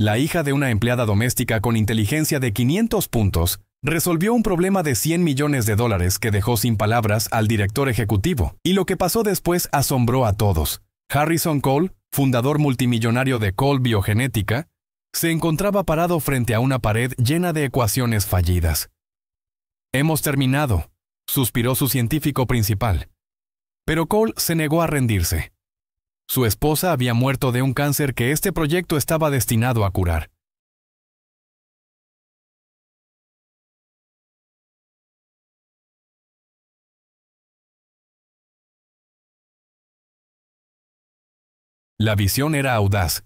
La hija de una empleada doméstica con inteligencia de 500 puntos resolvió un problema de $100 millones que dejó sin palabras al director ejecutivo, y lo que pasó después asombró a todos. Harrison Cole, fundador multimillonario de Cole Biogenética, se encontraba parado frente a una pared llena de ecuaciones fallidas. «Hemos terminado», suspiró su científico principal. Pero Cole se negó a rendirse. Su esposa había muerto de un cáncer que este proyecto estaba destinado a curar. La visión era audaz.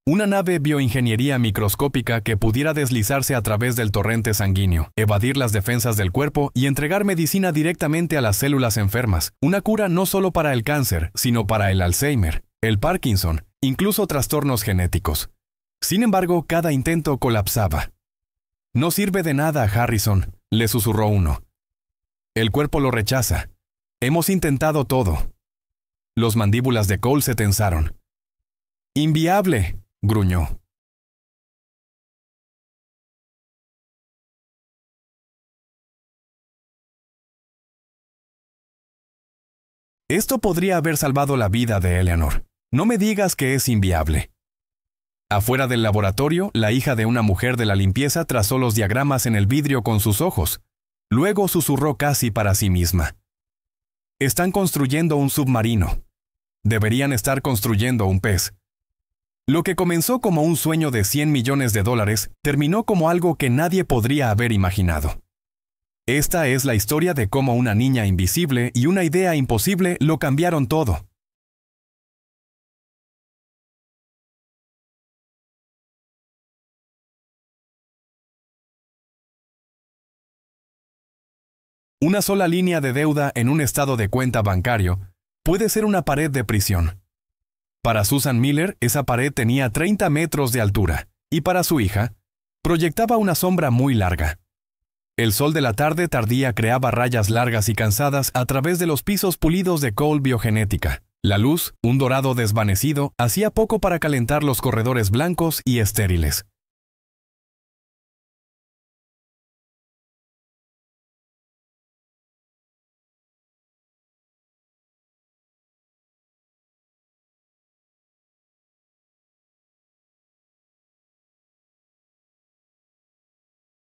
Una nave bioingeniería microscópica que pudiera deslizarse a través del torrente sanguíneo, evadir las defensas del cuerpo y entregar medicina directamente a las células enfermas. Una cura no solo para el cáncer, sino para el Alzheimer, el Parkinson, incluso trastornos genéticos. Sin embargo, cada intento colapsaba. «No sirve de nada, Harrison», le susurró uno. «El cuerpo lo rechaza. Hemos intentado todo». Los mandíbulas de Cole se tensaron. «¡Inviable!», gruñó. Esto podría haber salvado la vida de Eleanor. No me digas que es inviable. Afuera del laboratorio, la hija de una mujer de la limpieza trazó los diagramas en el vidrio con sus ojos. Luego susurró casi para sí misma. «Están construyendo un submarino. Deberían estar construyendo un pez». Lo que comenzó como un sueño de $100 millones terminó como algo que nadie podría haber imaginado. Esta es la historia de cómo una niña invisible y una idea imposible lo cambiaron todo. Una sola línea de deuda en un estado de cuenta bancario puede ser una pared de prisión. Para Susan Miller, esa pared tenía 30 metros de altura, y para su hija, proyectaba una sombra muy larga. El sol de la tarde tardía creaba rayas largas y cansadas a través de los pisos pulidos de Cole Biogenética. La luz, un dorado desvanecido, hacía poco para calentar los corredores blancos y estériles.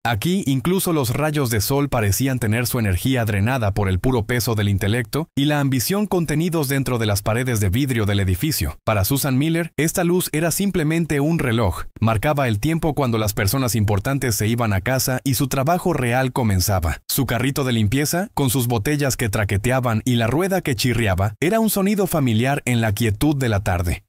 Aquí incluso los rayos de sol parecían tener su energía drenada por el puro peso del intelecto y la ambición contenidos dentro de las paredes de vidrio del edificio. Para Susan Miller, esta luz era simplemente un reloj. Marcaba el tiempo cuando las personas importantes se iban a casa y su trabajo real comenzaba. Su carrito de limpieza, con sus botellas que traqueteaban y la rueda que chirriaba, era un sonido familiar en la quietud de la tarde.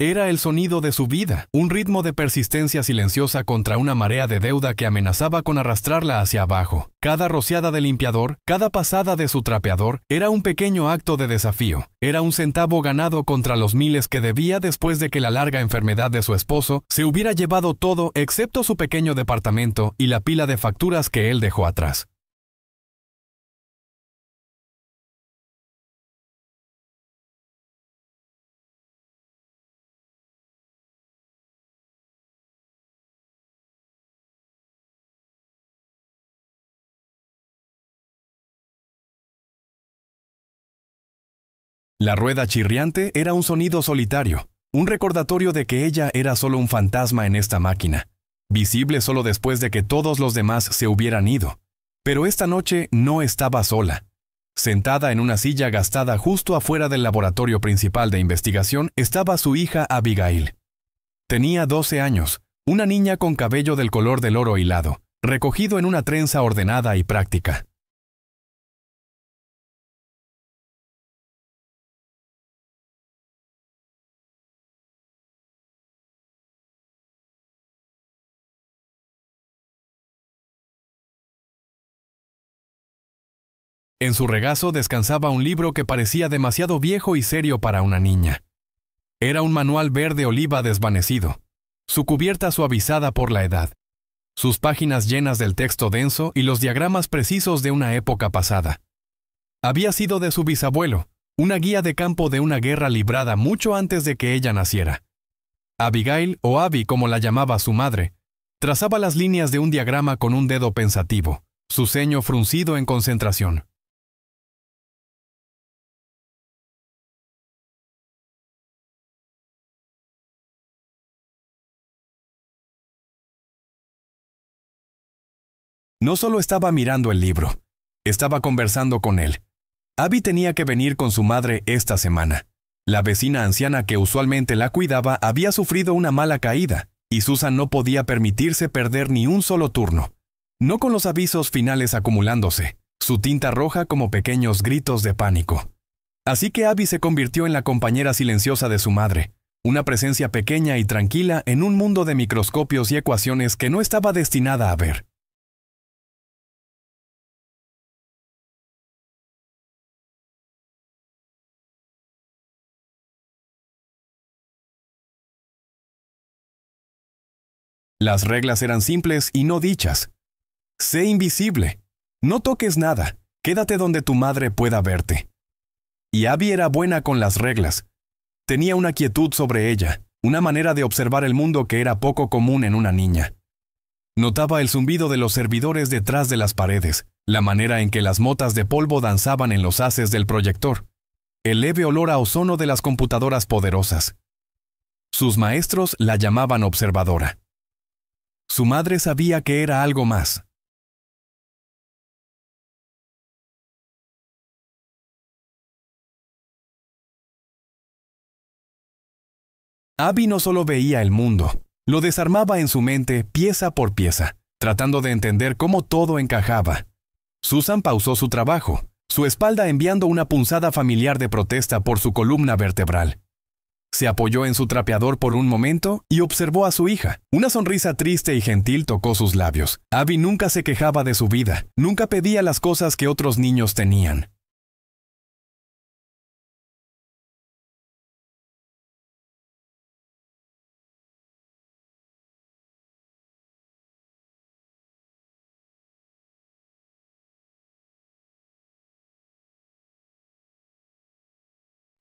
Era el sonido de su vida, un ritmo de persistencia silenciosa contra una marea de deuda que amenazaba con arrastrarla hacia abajo. Cada rociada de limpiador, cada pasada de su trapeador, era un pequeño acto de desafío. Era un centavo ganado contra los miles que debía después de que la larga enfermedad de su esposo se hubiera llevado todo excepto su pequeño departamento y la pila de facturas que él dejó atrás. La rueda chirriante era un sonido solitario, un recordatorio de que ella era solo un fantasma en esta máquina, visible solo después de que todos los demás se hubieran ido. Pero esta noche no estaba sola. Sentada en una silla gastada justo afuera del laboratorio principal de investigación estaba su hija Abigail. Tenía 12 años, una niña con cabello del color del oro hilado, recogido en una trenza ordenada y práctica. En su regazo descansaba un libro que parecía demasiado viejo y serio para una niña. Era un manual verde oliva desvanecido, su cubierta suavizada por la edad, sus páginas llenas del texto denso y los diagramas precisos de una época pasada. Había sido de su bisabuelo, una guía de campo de una guerra librada mucho antes de que ella naciera. Abigail, o Abby como la llamaba su madre, trazaba las líneas de un diagrama con un dedo pensativo, su ceño fruncido en concentración. No solo estaba mirando el libro, estaba conversando con él. Abby tenía que venir con su madre esta semana. La vecina anciana que usualmente la cuidaba había sufrido una mala caída, y Susan no podía permitirse perder ni un solo turno. No con los avisos finales acumulándose, su tinta roja como pequeños gritos de pánico. Así que Abby se convirtió en la compañera silenciosa de su madre, una presencia pequeña y tranquila en un mundo de microscopios y ecuaciones que no estaba destinada a ver. Las reglas eran simples y no dichas. Sé invisible. No toques nada. Quédate donde tu madre pueda verte. Y Abby era buena con las reglas. Tenía una quietud sobre ella, una manera de observar el mundo que era poco común en una niña. Notaba el zumbido de los servidores detrás de las paredes, la manera en que las motas de polvo danzaban en los haces del proyector, el leve olor a ozono de las computadoras poderosas. Sus maestros la llamaban observadora. Su madre sabía que era algo más. Abby no solo veía el mundo, lo desarmaba en su mente pieza por pieza, tratando de entender cómo todo encajaba. Susan pausó su trabajo, su espalda enviando una punzada familiar de protesta por su columna vertebral. Se apoyó en su trapeador por un momento y observó a su hija. Una sonrisa triste y gentil tocó sus labios. Abby nunca se quejaba de su vida, nunca pedía las cosas que otros niños tenían.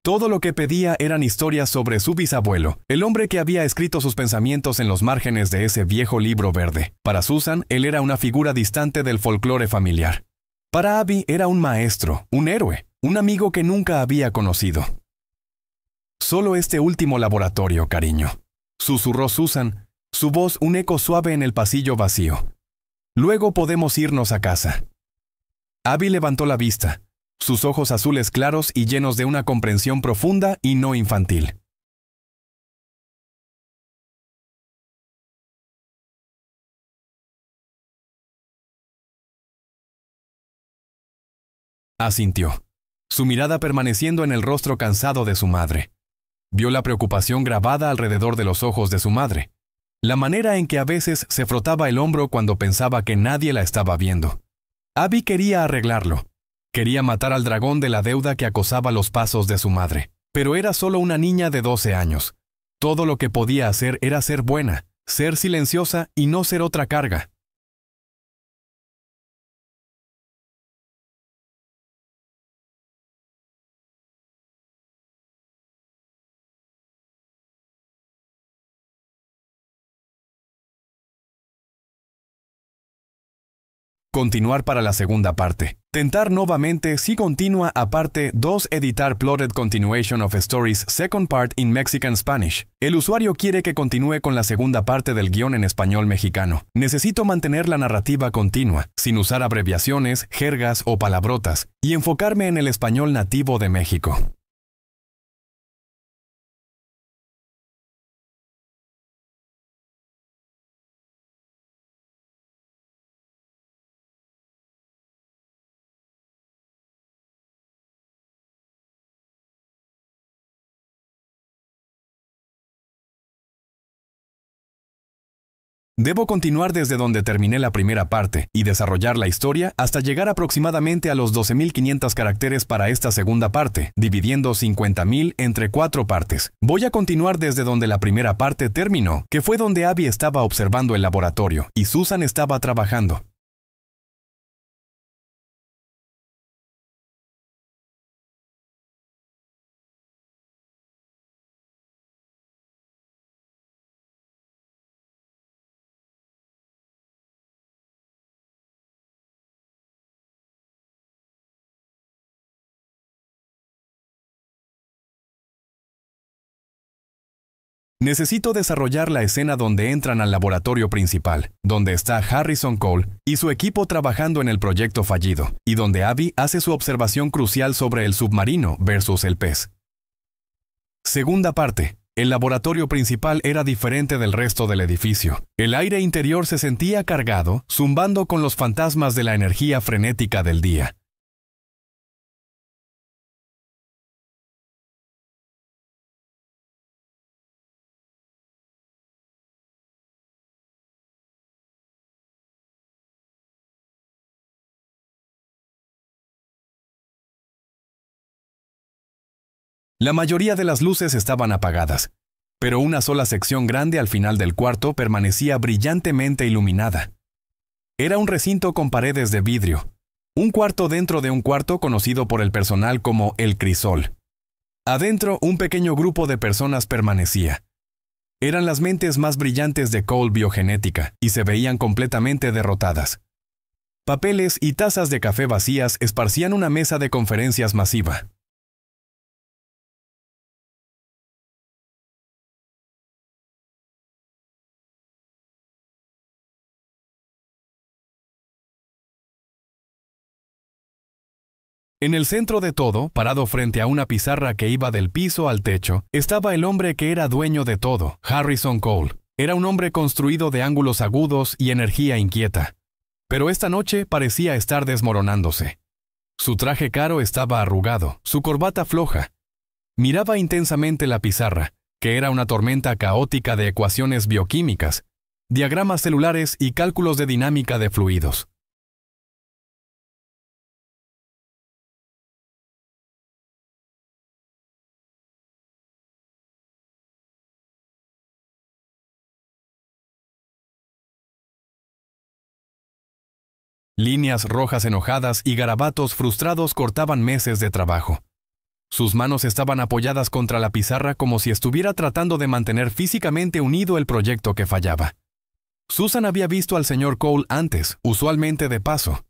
Todo lo que pedía eran historias sobre su bisabuelo, el hombre que había escrito sus pensamientos en los márgenes de ese viejo libro verde. Para Susan, él era una figura distante del folclore familiar. Para Abby era un maestro, un héroe, un amigo que nunca había conocido. Solo este último laboratorio, cariño, susurró Susan, su voz un eco suave en el pasillo vacío. Luego podemos irnos a casa. Abby levantó la vista, sus ojos azules claros y llenos de una comprensión profunda y no infantil. Asintió, su mirada permaneciendo en el rostro cansado de su madre. Vio la preocupación grabada alrededor de los ojos de su madre, la manera en que a veces se frotaba el hombro cuando pensaba que nadie la estaba viendo. Abby quería arreglarlo. Quería matar al dragón de la deuda que acosaba los pasos de su madre. Pero era solo una niña de 12 años. Todo lo que podía hacer era ser buena, ser silenciosa y no ser otra carga. Continuar para la segunda parte. Tentar nuevamente si continúa a parte 2 editar plotted continuation of stories second part in Mexican Spanish. El usuario quiere que continúe con la segunda parte del guión en español mexicano. Necesito mantener la narrativa continua, sin usar abreviaciones, jergas o palabrotas, y enfocarme en el español nativo de México. Debo continuar desde donde terminé la primera parte y desarrollar la historia hasta llegar aproximadamente a los 12.500 caracteres para esta segunda parte, dividiendo 50.000 entre 4 partes. Voy a continuar desde donde la primera parte terminó, que fue donde Abby estaba observando el laboratorio y Susan estaba trabajando. Necesito desarrollar la escena donde entran al laboratorio principal, donde está Harrison Cole y su equipo trabajando en el proyecto fallido, y donde Abby hace su observación crucial sobre el submarino versus el pez. Segunda parte. El laboratorio principal era diferente del resto del edificio. El aire interior se sentía cargado, zumbando con los fantasmas de la energía frenética del día. La mayoría de las luces estaban apagadas, pero una sola sección grande al final del cuarto permanecía brillantemente iluminada. Era un recinto con paredes de vidrio, un cuarto dentro de un cuarto conocido por el personal como el crisol. Adentro, un pequeño grupo de personas permanecía. Eran las mentes más brillantes de Cole Biogenética y se veían completamente derrotadas. Papeles y tazas de café vacías esparcían una mesa de conferencias masiva. En el centro de todo, parado frente a una pizarra que iba del piso al techo, estaba el hombre que era dueño de todo, Harrison Cole. Era un hombre construido de ángulos agudos y energía inquieta. Pero esta noche parecía estar desmoronándose. Su traje caro estaba arrugado, su corbata floja. Miraba intensamente la pizarra, que era una tormenta caótica de ecuaciones bioquímicas, diagramas celulares y cálculos de dinámica de fluidos. Líneas rojas enojadas y garabatos frustrados cortaban meses de trabajo. Sus manos estaban apoyadas contra la pizarra como si estuviera tratando de mantener físicamente unido el proyecto que fallaba. Susan había visto al señor Cole antes, usualmente de paso.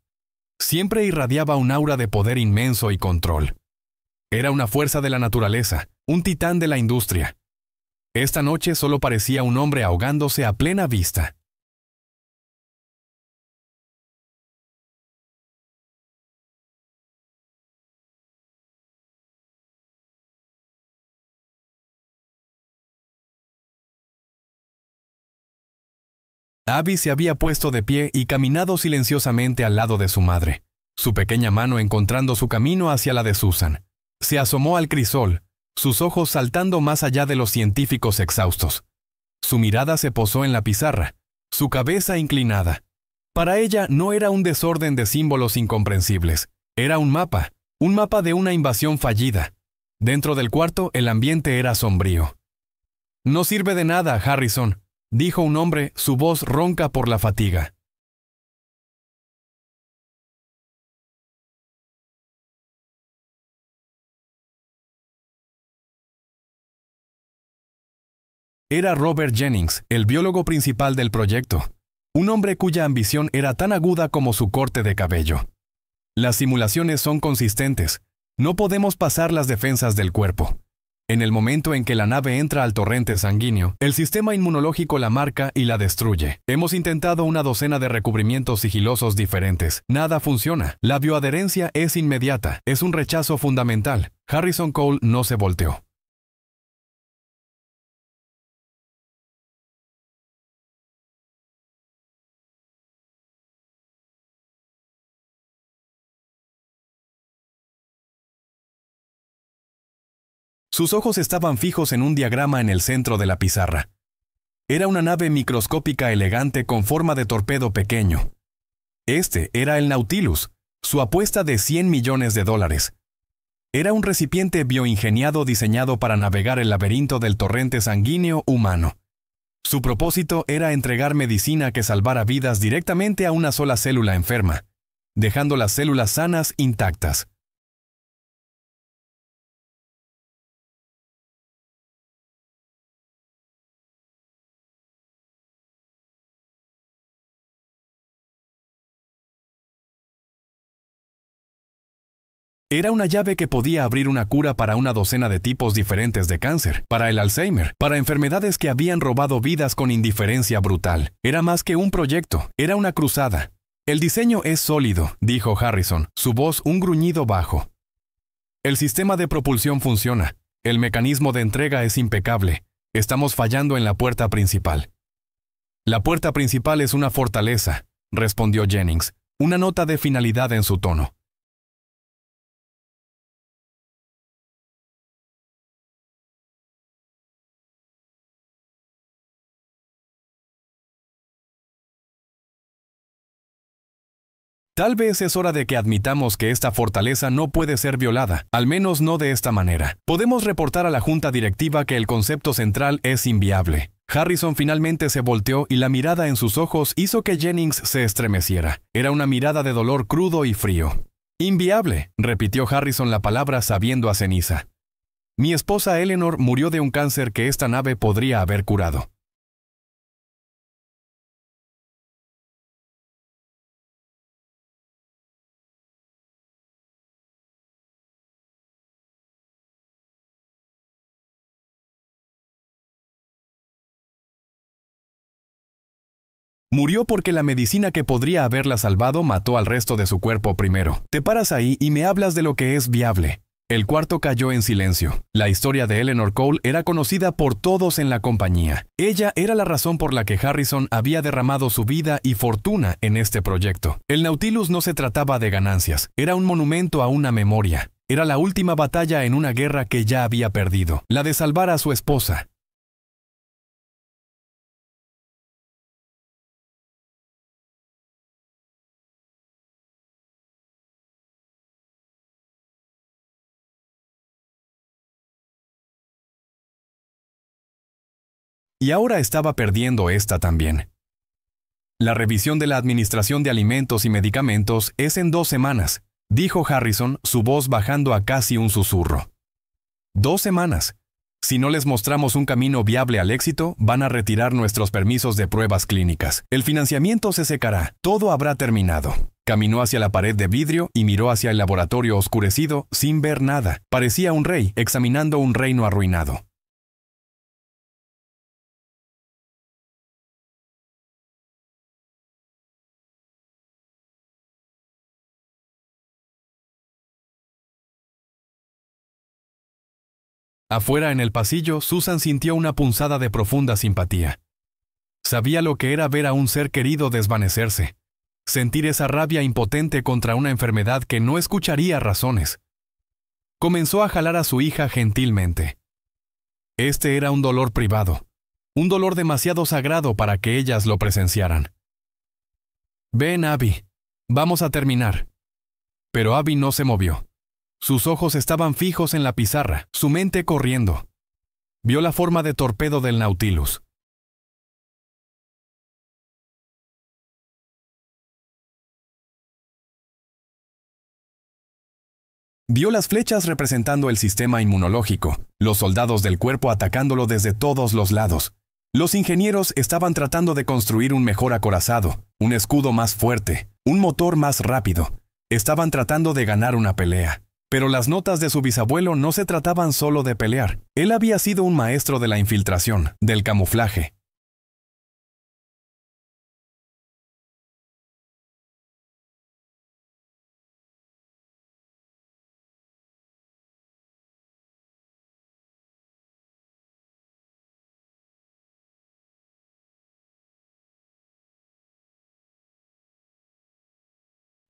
Siempre irradiaba un aura de poder inmenso y control. Era una fuerza de la naturaleza, un titán de la industria. Esta noche solo parecía un hombre ahogándose a plena vista. Abby se había puesto de pie y caminado silenciosamente al lado de su madre, su pequeña mano encontrando su camino hacia la de Susan. Se asomó al crisol, sus ojos saltando más allá de los científicos exhaustos. Su mirada se posó en la pizarra, su cabeza inclinada. Para ella no era un desorden de símbolos incomprensibles, era un mapa de una invasión fallida. Dentro del cuarto el ambiente era sombrío. «No sirve de nada, Harrison», dijo un hombre, su voz ronca por la fatiga. Era Robert Jennings, el biólogo principal del proyecto, un hombre cuya ambición era tan aguda como su corte de cabello. Las simulaciones son consistentes. No podemos pasar las defensas del cuerpo. En el momento en que la nave entra al torrente sanguíneo, el sistema inmunológico la marca y la destruye. Hemos intentado una docena de recubrimientos sigilosos diferentes. Nada funciona. La bioadherencia es inmediata. Es un rechazo fundamental. Harrison Cole no se volteó. Sus ojos estaban fijos en un diagrama en el centro de la pizarra. Era una nave microscópica elegante con forma de torpedo pequeño. Este era el Nautilus, su apuesta de $100 millones. Era un recipiente bioingeniado diseñado para navegar el laberinto del torrente sanguíneo humano. Su propósito era entregar medicina que salvara vidas directamente a una sola célula enferma, dejando las células sanas intactas. Era una llave que podía abrir una cura para una docena de tipos diferentes de cáncer, para el Alzheimer, para enfermedades que habían robado vidas con indiferencia brutal. Era más que un proyecto, era una cruzada. El diseño es sólido, dijo Harrison, su voz un gruñido bajo. El sistema de propulsión funciona. El mecanismo de entrega es impecable. Estamos fallando en la puerta principal. La puerta principal es una fortaleza, respondió Jennings, una nota de finalidad en su tono. Tal vez es hora de que admitamos que esta fortaleza no puede ser violada, al menos no de esta manera. Podemos reportar a la junta directiva que el concepto central es inviable. Harrison finalmente se volteó y la mirada en sus ojos hizo que Jennings se estremeciera. Era una mirada de dolor crudo y frío. Inviable, repitió Harrison la palabra sabiendo a ceniza. Mi esposa Eleanor murió de un cáncer que esta nave podría haber curado. Murió porque la medicina que podría haberla salvado mató al resto de su cuerpo primero. Te paras ahí y me hablas de lo que es viable. El cuarto cayó en silencio. La historia de Eleanor Cole era conocida por todos en la compañía. Ella era la razón por la que Harrison había derramado su vida y fortuna en este proyecto. El Nautilus no se trataba de ganancias. Era un monumento a una memoria. Era la última batalla en una guerra que ya había perdido. La de salvar a su esposa. Y ahora estaba perdiendo esta también. La revisión de la Administración de Alimentos y Medicamentos es en 2 semanas, dijo Harrison, su voz bajando a casi un susurro. 2 semanas. Si no les mostramos un camino viable al éxito, van a retirar nuestros permisos de pruebas clínicas. El financiamiento se secará, todo habrá terminado. Caminó hacia la pared de vidrio y miró hacia el laboratorio oscurecido sin ver nada. Parecía un rey examinando un reino arruinado. Afuera en el pasillo, Susan sintió una punzada de profunda simpatía. Sabía lo que era ver a un ser querido desvanecerse, sentir esa rabia impotente contra una enfermedad que no escucharía razones. Comenzó a jalar a su hija gentilmente. Este era un dolor privado, un dolor demasiado sagrado para que ellas lo presenciaran. Ven, Abby, vamos a terminar. Pero Abby no se movió. Sus ojos estaban fijos en la pizarra, su mente corriendo. Vio la forma de torpedo del Nautilus. Vio las flechas representando el sistema inmunológico, los soldados del cuerpo atacándolo desde todos los lados. Los ingenieros estaban tratando de construir un mejor acorazado, un escudo más fuerte, un motor más rápido. Estaban tratando de ganar una pelea. Pero las notas de su bisabuelo no se trataban solo de pelear. Él había sido un maestro de la infiltración, del camuflaje.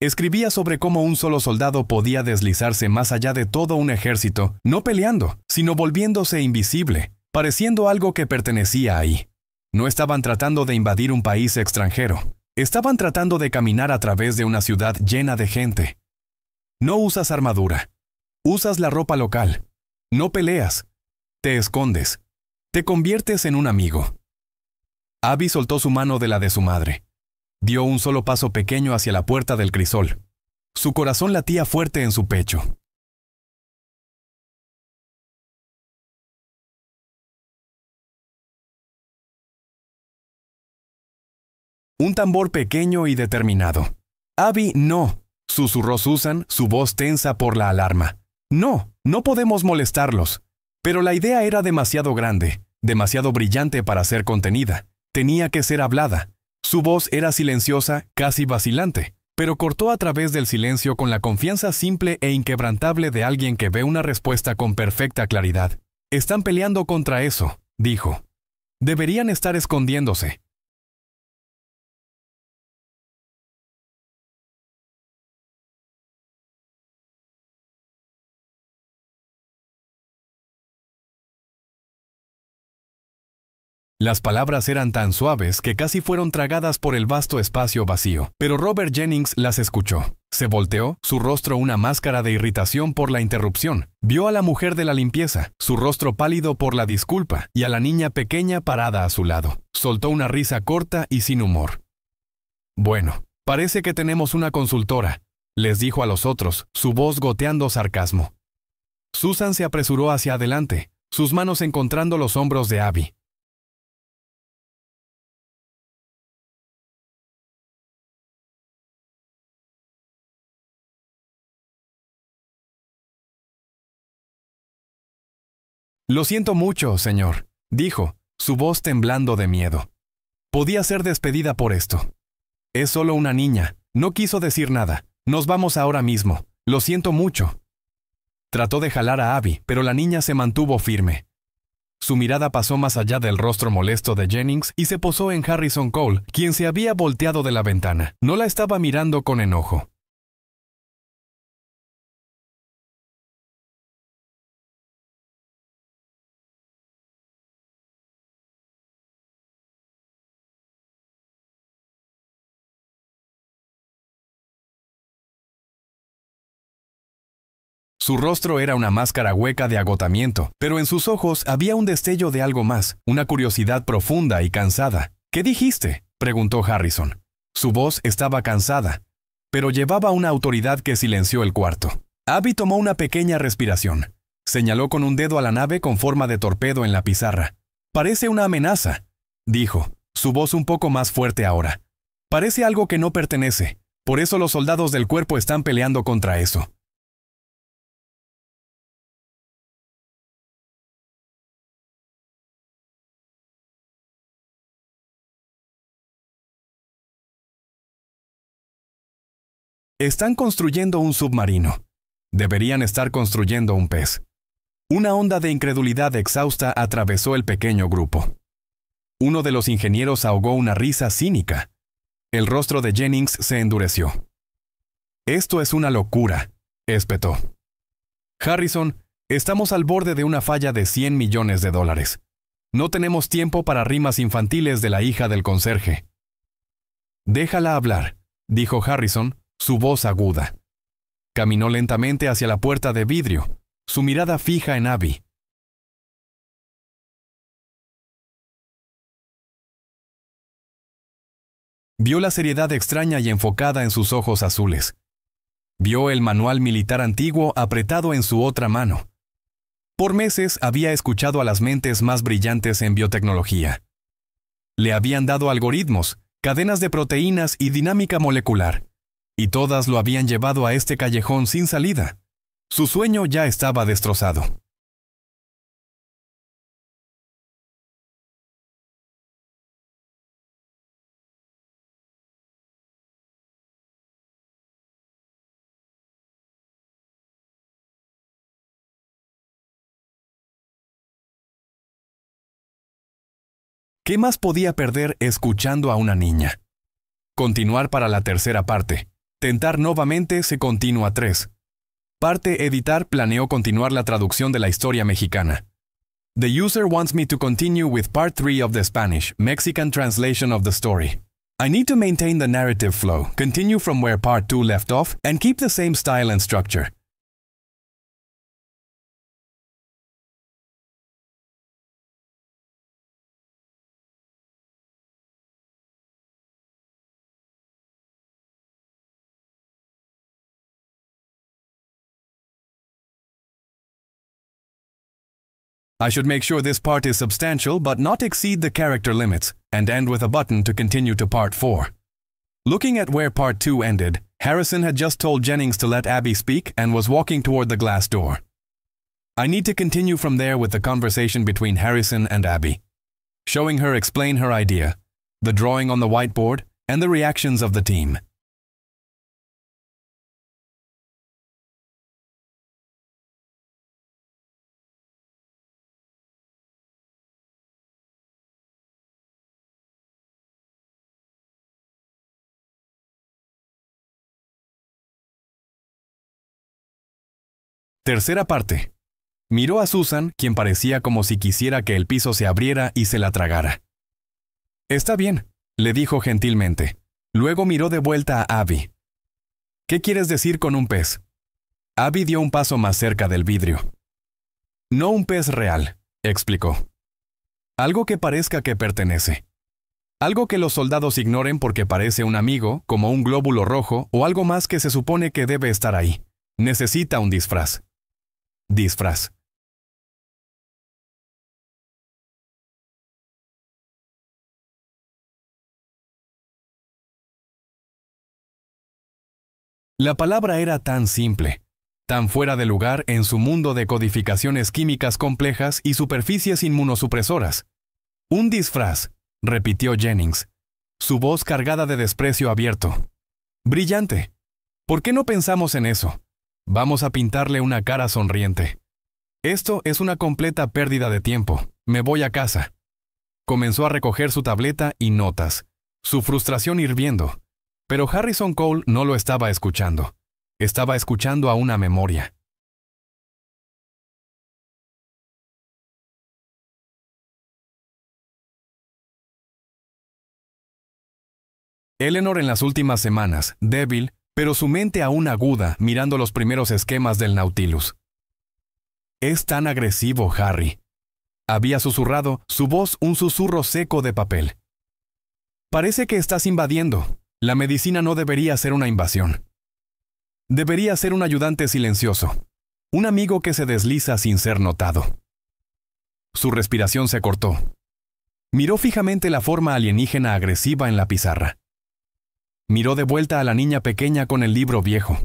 Escribía sobre cómo un solo soldado podía deslizarse más allá de todo un ejército, no peleando, sino volviéndose invisible, pareciendo algo que pertenecía ahí. No estaban tratando de invadir un país extranjero. Estaban tratando de caminar a través de una ciudad llena de gente. No usas armadura. Usas la ropa local. No peleas. Te escondes. Te conviertes en un amigo. Abby soltó su mano de la de su madre. Dio un solo paso pequeño hacia la puerta del crisol. Su corazón latía fuerte en su pecho. Un tambor pequeño y determinado. Abby, no, susurró Susan, su voz tensa por la alarma. No, no podemos molestarlos. Pero la idea era demasiado grande, demasiado brillante para ser contenida. Tenía que ser hablada. Su voz era silenciosa, casi vacilante, pero cortó a través del silencio con la confianza simple e inquebrantable de alguien que ve una respuesta con perfecta claridad. Están peleando contra eso, dijo. Deberían estar escondiéndose. Las palabras eran tan suaves que casi fueron tragadas por el vasto espacio vacío, pero Robert Jennings las escuchó. Se volteó, su rostro una máscara de irritación por la interrupción. Vio a la mujer de la limpieza, su rostro pálido por la disculpa, y a la niña pequeña parada a su lado. Soltó una risa corta y sin humor. Bueno, parece que tenemos una consultora, les dijo a los otros, su voz goteando sarcasmo. Susan se apresuró hacia adelante, sus manos encontrando los hombros de Abby. Lo siento mucho, señor, dijo, su voz temblando de miedo. Podía ser despedida por esto. Es solo una niña, no quiso decir nada. Nos vamos ahora mismo. Lo siento mucho. Trató de jalar a Abby, pero la niña se mantuvo firme. Su mirada pasó más allá del rostro molesto de Jennings y se posó en Harrison Cole, quien se había volteado de la ventana. No la estaba mirando con enojo. Su rostro era una máscara hueca de agotamiento, pero en sus ojos había un destello de algo más, una curiosidad profunda y cansada. ¿Qué dijiste?, preguntó Harrison. Su voz estaba cansada, pero llevaba una autoridad que silenció el cuarto. Abby tomó una pequeña respiración. Señaló con un dedo a la nave con forma de torpedo en la pizarra. «Parece una amenaza», dijo, su voz un poco más fuerte ahora. «Parece algo que no pertenece. Por eso los soldados del cuerpo están peleando contra eso». Están construyendo un submarino. Deberían estar construyendo un pez. Una onda de incredulidad exhausta atravesó el pequeño grupo. Uno de los ingenieros ahogó una risa cínica. El rostro de Jennings se endureció. «Esto es una locura», espetó. «Harrison, estamos al borde de una falla de $100 millones. No tenemos tiempo para rimas infantiles de la hija del conserje». «Déjala hablar», dijo Harrison, su voz aguda. Caminó lentamente hacia la puerta de vidrio, su mirada fija en Abby. Vio la seriedad extraña y enfocada en sus ojos azules. Vio el manual militar antiguo apretado en su otra mano. Por meses había escuchado a las mentes más brillantes en biotecnología. Le habían dado algoritmos, cadenas de proteínas y dinámica molecular. Y todas lo habían llevado a este callejón sin salida. Su sueño ya estaba destrozado. ¿Qué más podía perder escuchando a una niña? Continuar para la tercera parte. Tentar nuevamente se continúa 3. Parte editar planeó continuar la traducción de la historia mexicana. The user wants me to continue with part 3 of the Spanish, Mexican translation of the story. I need to maintain the narrative flow, continue from where part 2 left off, and keep the same style and structure. I should make sure this part is substantial but not exceed the character limits, and end with a button to continue to part 4. Looking at where part 2 ended, Harrison had just told Jennings to let Abby speak and was walking toward the glass door. I need to continue from there with the conversation between Harrison and Abby, showing her explain her idea, the drawing on the whiteboard, and the reactions of the team. Tercera parte. Miró a Susan, quien parecía como si quisiera que el piso se abriera y se la tragara. Está bien, le dijo gentilmente. Luego miró de vuelta a Abby. ¿Qué quieres decir con un pez? Abby dio un paso más cerca del vidrio. No un pez real, explicó. Algo que parezca que pertenece. Algo que los soldados ignoren porque parece un amigo, como un glóbulo rojo o algo más que se supone que debe estar ahí. Necesita un disfraz. Disfraz. La palabra era tan simple, tan fuera de lugar en su mundo de codificaciones químicas complejas y superficies inmunosupresoras. Un disfraz, repitió Jennings, su voz cargada de desprecio abierto. Brillante. ¿Por qué no pensamos en eso? Vamos a pintarle una cara sonriente. Esto es una completa pérdida de tiempo. Me voy a casa. Comenzó a recoger su tableta y notas, su frustración hirviendo. Pero Harrison Cole no lo estaba escuchando. Estaba escuchando a una memoria. Eleanor en las últimas semanas, débil, pero su mente aún aguda, mirando los primeros esquemas del Nautilus. Es tan agresivo, Harry. Había susurrado, su voz un susurro seco de papel. Parece que estás invadiendo. La medicina no debería ser una invasión. Debería ser un ayudante silencioso. Un amigo que se desliza sin ser notado. Su respiración se cortó. Miró fijamente la forma alienígena agresiva en la pizarra. Miró de vuelta a la niña pequeña con el libro viejo.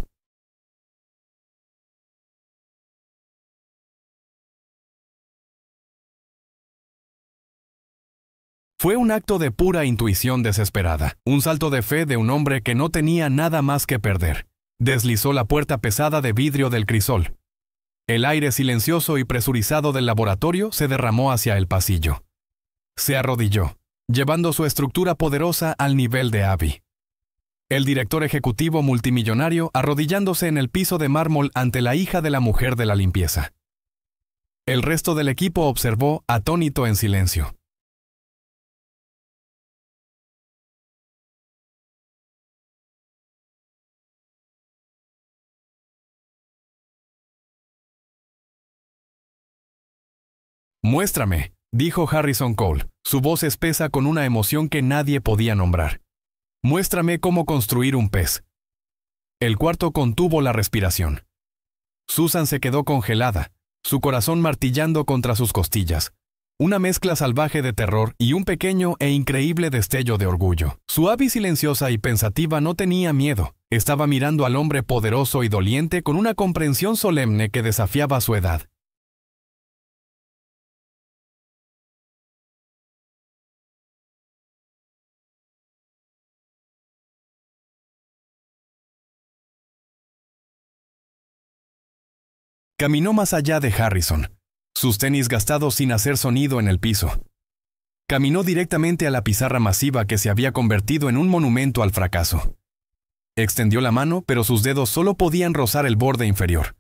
Fue un acto de pura intuición desesperada, un salto de fe de un hombre que no tenía nada más que perder. Deslizó la puerta pesada de vidrio del crisol. El aire silencioso y presurizado del laboratorio se derramó hacia el pasillo. Se arrodilló, llevando su estructura poderosa al nivel de Abby. El director ejecutivo multimillonario arrodillándose en el piso de mármol ante la hija de la mujer de la limpieza. El resto del equipo observó, atónito en silencio. Muéstrame, dijo Harrison Cole, su voz espesa con una emoción que nadie podía nombrar. Muéstrame cómo construir un pez. El cuarto contuvo la respiración. Susan se quedó congelada, su corazón martillando contra sus costillas. Una mezcla salvaje de terror y un pequeño e increíble destello de orgullo. Su Abby silenciosa y pensativa no tenía miedo. Estaba mirando al hombre poderoso y doliente con una comprensión solemne que desafiaba su edad. Caminó más allá de Harrison, sus tenis gastados sin hacer sonido en el piso. Caminó directamente a la pizarra masiva que se había convertido en un monumento al fracaso. Extendió la mano, pero sus dedos solo podían rozar el borde inferior.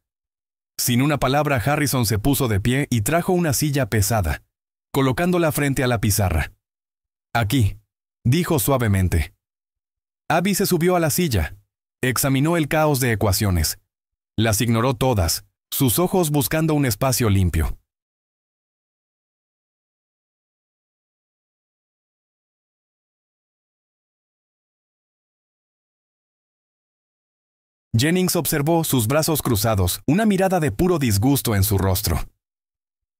Sin una palabra, Harrison se puso de pie y trajo una silla pesada, colocándola frente a la pizarra. «Aquí», dijo suavemente. Abby se subió a la silla. Examinó el caos de ecuaciones. Las ignoró todas, sus ojos buscando un espacio limpio. Jennings observó sus brazos cruzados, una mirada de puro disgusto en su rostro.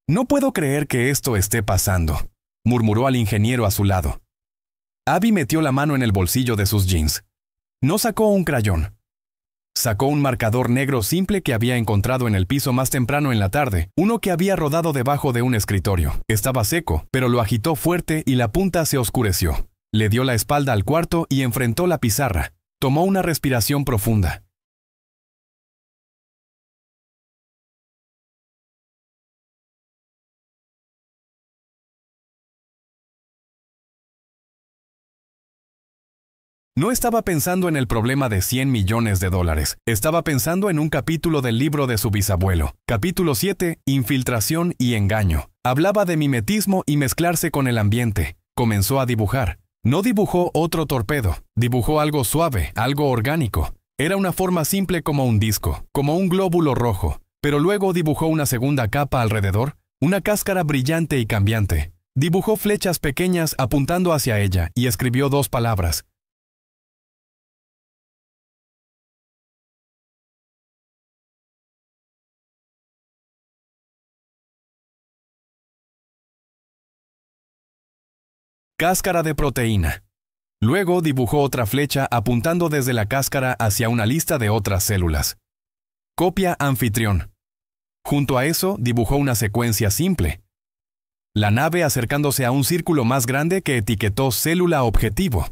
«No puedo creer que esto esté pasando», murmuró al ingeniero a su lado. Abby metió la mano en el bolsillo de sus jeans. No sacó un crayón. Sacó un marcador negro simple que había encontrado en el piso más temprano en la tarde, uno que había rodado debajo de un escritorio. Estaba seco, pero lo agitó fuerte y la punta se oscureció. Le dio la espalda al cuarto y enfrentó la pizarra. Tomó una respiración profunda. No estaba pensando en el problema de $100 millones. Estaba pensando en un capítulo del libro de su bisabuelo. Capítulo 7, Infiltración y engaño. Hablaba de mimetismo y mezclarse con el ambiente. Comenzó a dibujar. No dibujó otro torpedo. Dibujó algo suave, algo orgánico. Era una forma simple como un disco, como un glóbulo rojo. Pero luego dibujó una segunda capa alrededor, una cáscara brillante y cambiante. Dibujó flechas pequeñas apuntando hacia ella y escribió 2 palabras. Cáscara de proteína. Luego dibujó otra flecha apuntando desde la cáscara hacia una lista de otras células. Copia anfitrión. Junto a eso dibujó una secuencia simple. La nave acercándose a un círculo más grande que etiquetó célula objetivo.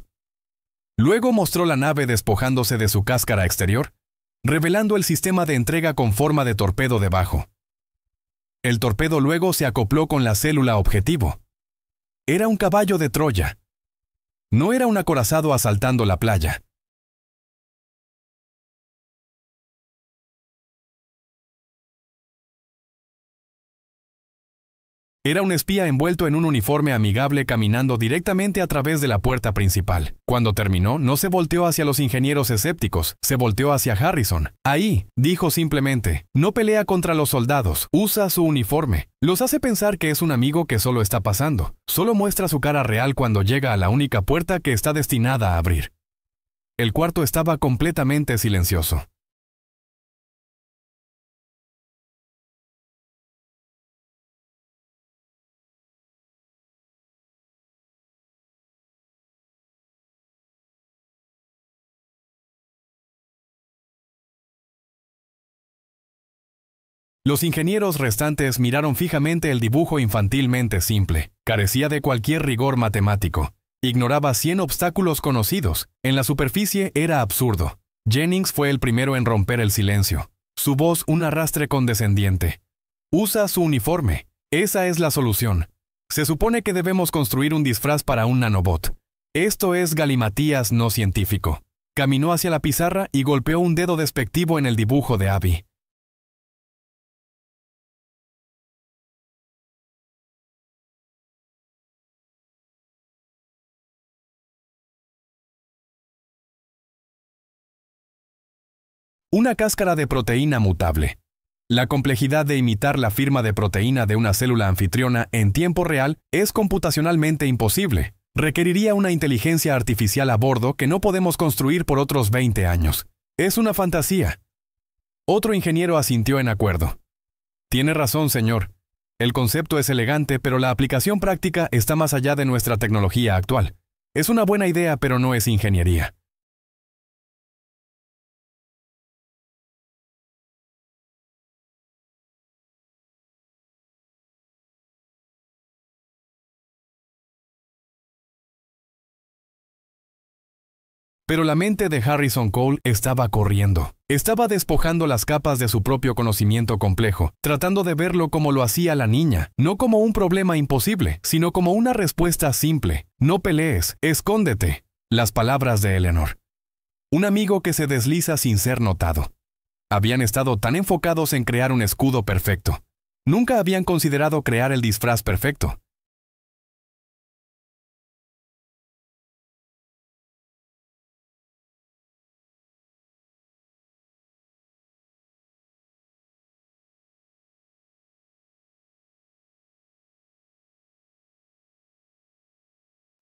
Luego mostró la nave despojándose de su cáscara exterior, revelando el sistema de entrega con forma de torpedo debajo. El torpedo luego se acopló con la célula objetivo. Era un caballo de Troya. No era un acorazado asaltando la playa. Era un espía envuelto en un uniforme amigable caminando directamente a través de la puerta principal. Cuando terminó, no se volteó hacia los ingenieros escépticos, se volteó hacia Harrison. «Ahí», dijo simplemente, «no pelea contra los soldados, usa su uniforme. Los hace pensar que es un amigo que solo está pasando. Solo muestra su cara real cuando llega a la única puerta que está destinada a abrir». El cuarto estaba completamente silencioso. Los ingenieros restantes miraron fijamente el dibujo infantilmente simple. Carecía de cualquier rigor matemático. Ignoraba 100 obstáculos conocidos. En la superficie era absurdo. Jennings fue el primero en romper el silencio. Su voz un arrastre condescendiente. «Usa su uniforme. Esa es la solución. Se supone que debemos construir un disfraz para un nanobot. Esto es galimatías no científico». Caminó hacia la pizarra y golpeó un dedo despectivo en el dibujo de Abby. Una cáscara de proteína mutable. La complejidad de imitar la firma de proteína de una célula anfitriona en tiempo real es computacionalmente imposible. Requeriría una inteligencia artificial a bordo que no podemos construir por otros 20 años. Es una fantasía. Otro ingeniero asintió en acuerdo. «Tiene razón, señor. El concepto es elegante, pero la aplicación práctica está más allá de nuestra tecnología actual. Es una buena idea, pero no es ingeniería». Pero la mente de Harrison Cole estaba corriendo. Estaba despojando las capas de su propio conocimiento complejo, tratando de verlo como lo hacía la niña, no como un problema imposible, sino como una respuesta simple. «No pelees, escóndete». Las palabras de Eleanor. Un amigo que se desliza sin ser notado. Habían estado tan enfocados en crear un escudo perfecto. Nunca habían considerado crear el disfraz perfecto.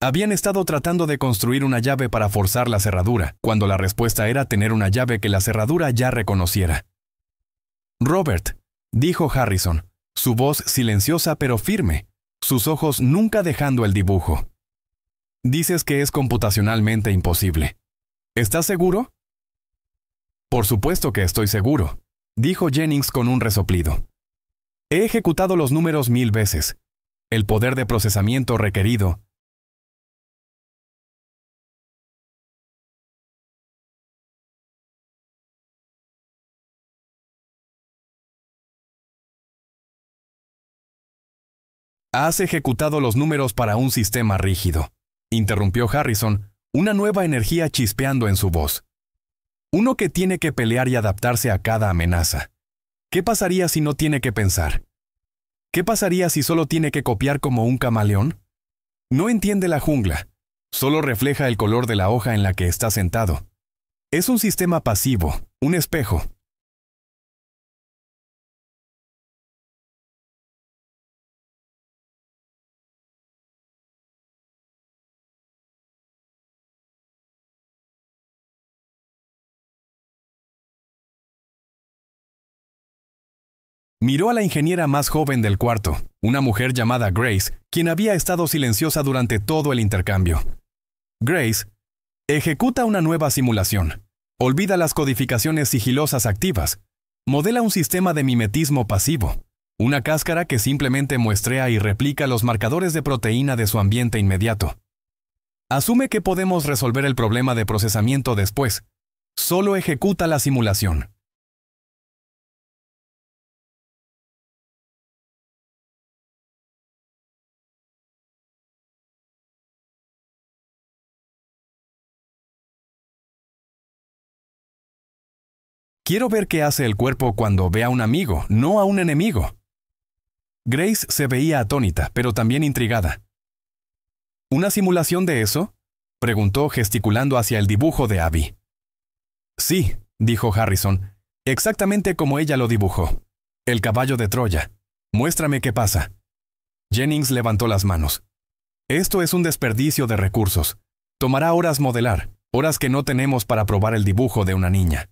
Habían estado tratando de construir una llave para forzar la cerradura, cuando la respuesta era tener una llave que la cerradura ya reconociera. Robert, dijo Harrison, su voz silenciosa pero firme, sus ojos nunca dejando el dibujo. Dices que es computacionalmente imposible. ¿Estás seguro? Por supuesto que estoy seguro, dijo Jennings con un resoplido. He ejecutado los números 1000 veces. El poder de procesamiento requerido Has ejecutado los números para un sistema rígido, interrumpió Harrison, una nueva energía chispeando en su voz. Uno que tiene que pelear y adaptarse a cada amenaza. ¿Qué pasaría si no tiene que pensar? ¿Qué pasaría si solo tiene que copiar como un camaleón? No entiende la jungla, solo refleja el color de la hoja en la que está sentado. Es un sistema pasivo, un espejo. Miró a la ingeniera más joven del cuarto, una mujer llamada Grace, quien había estado silenciosa durante todo el intercambio. Grace, ejecuta una nueva simulación. Olvida las codificaciones sigilosas activas. Modela un sistema de mimetismo pasivo. Una cáscara que simplemente muestrea y replica los marcadores de proteína de su ambiente inmediato. Asume que podemos resolver el problema de procesamiento después. Solo ejecuta la simulación. Quiero ver qué hace el cuerpo cuando ve a un amigo, no a un enemigo. Grace se veía atónita, pero también intrigada. ¿Una simulación de eso?, preguntó gesticulando hacia el dibujo de Abby. Sí, dijo Harrison, exactamente como ella lo dibujó. El caballo de Troya. Muéstrame qué pasa. Jennings levantó las manos. Esto es un desperdicio de recursos. Tomará horas modelar, horas que no tenemos para probar el dibujo de una niña.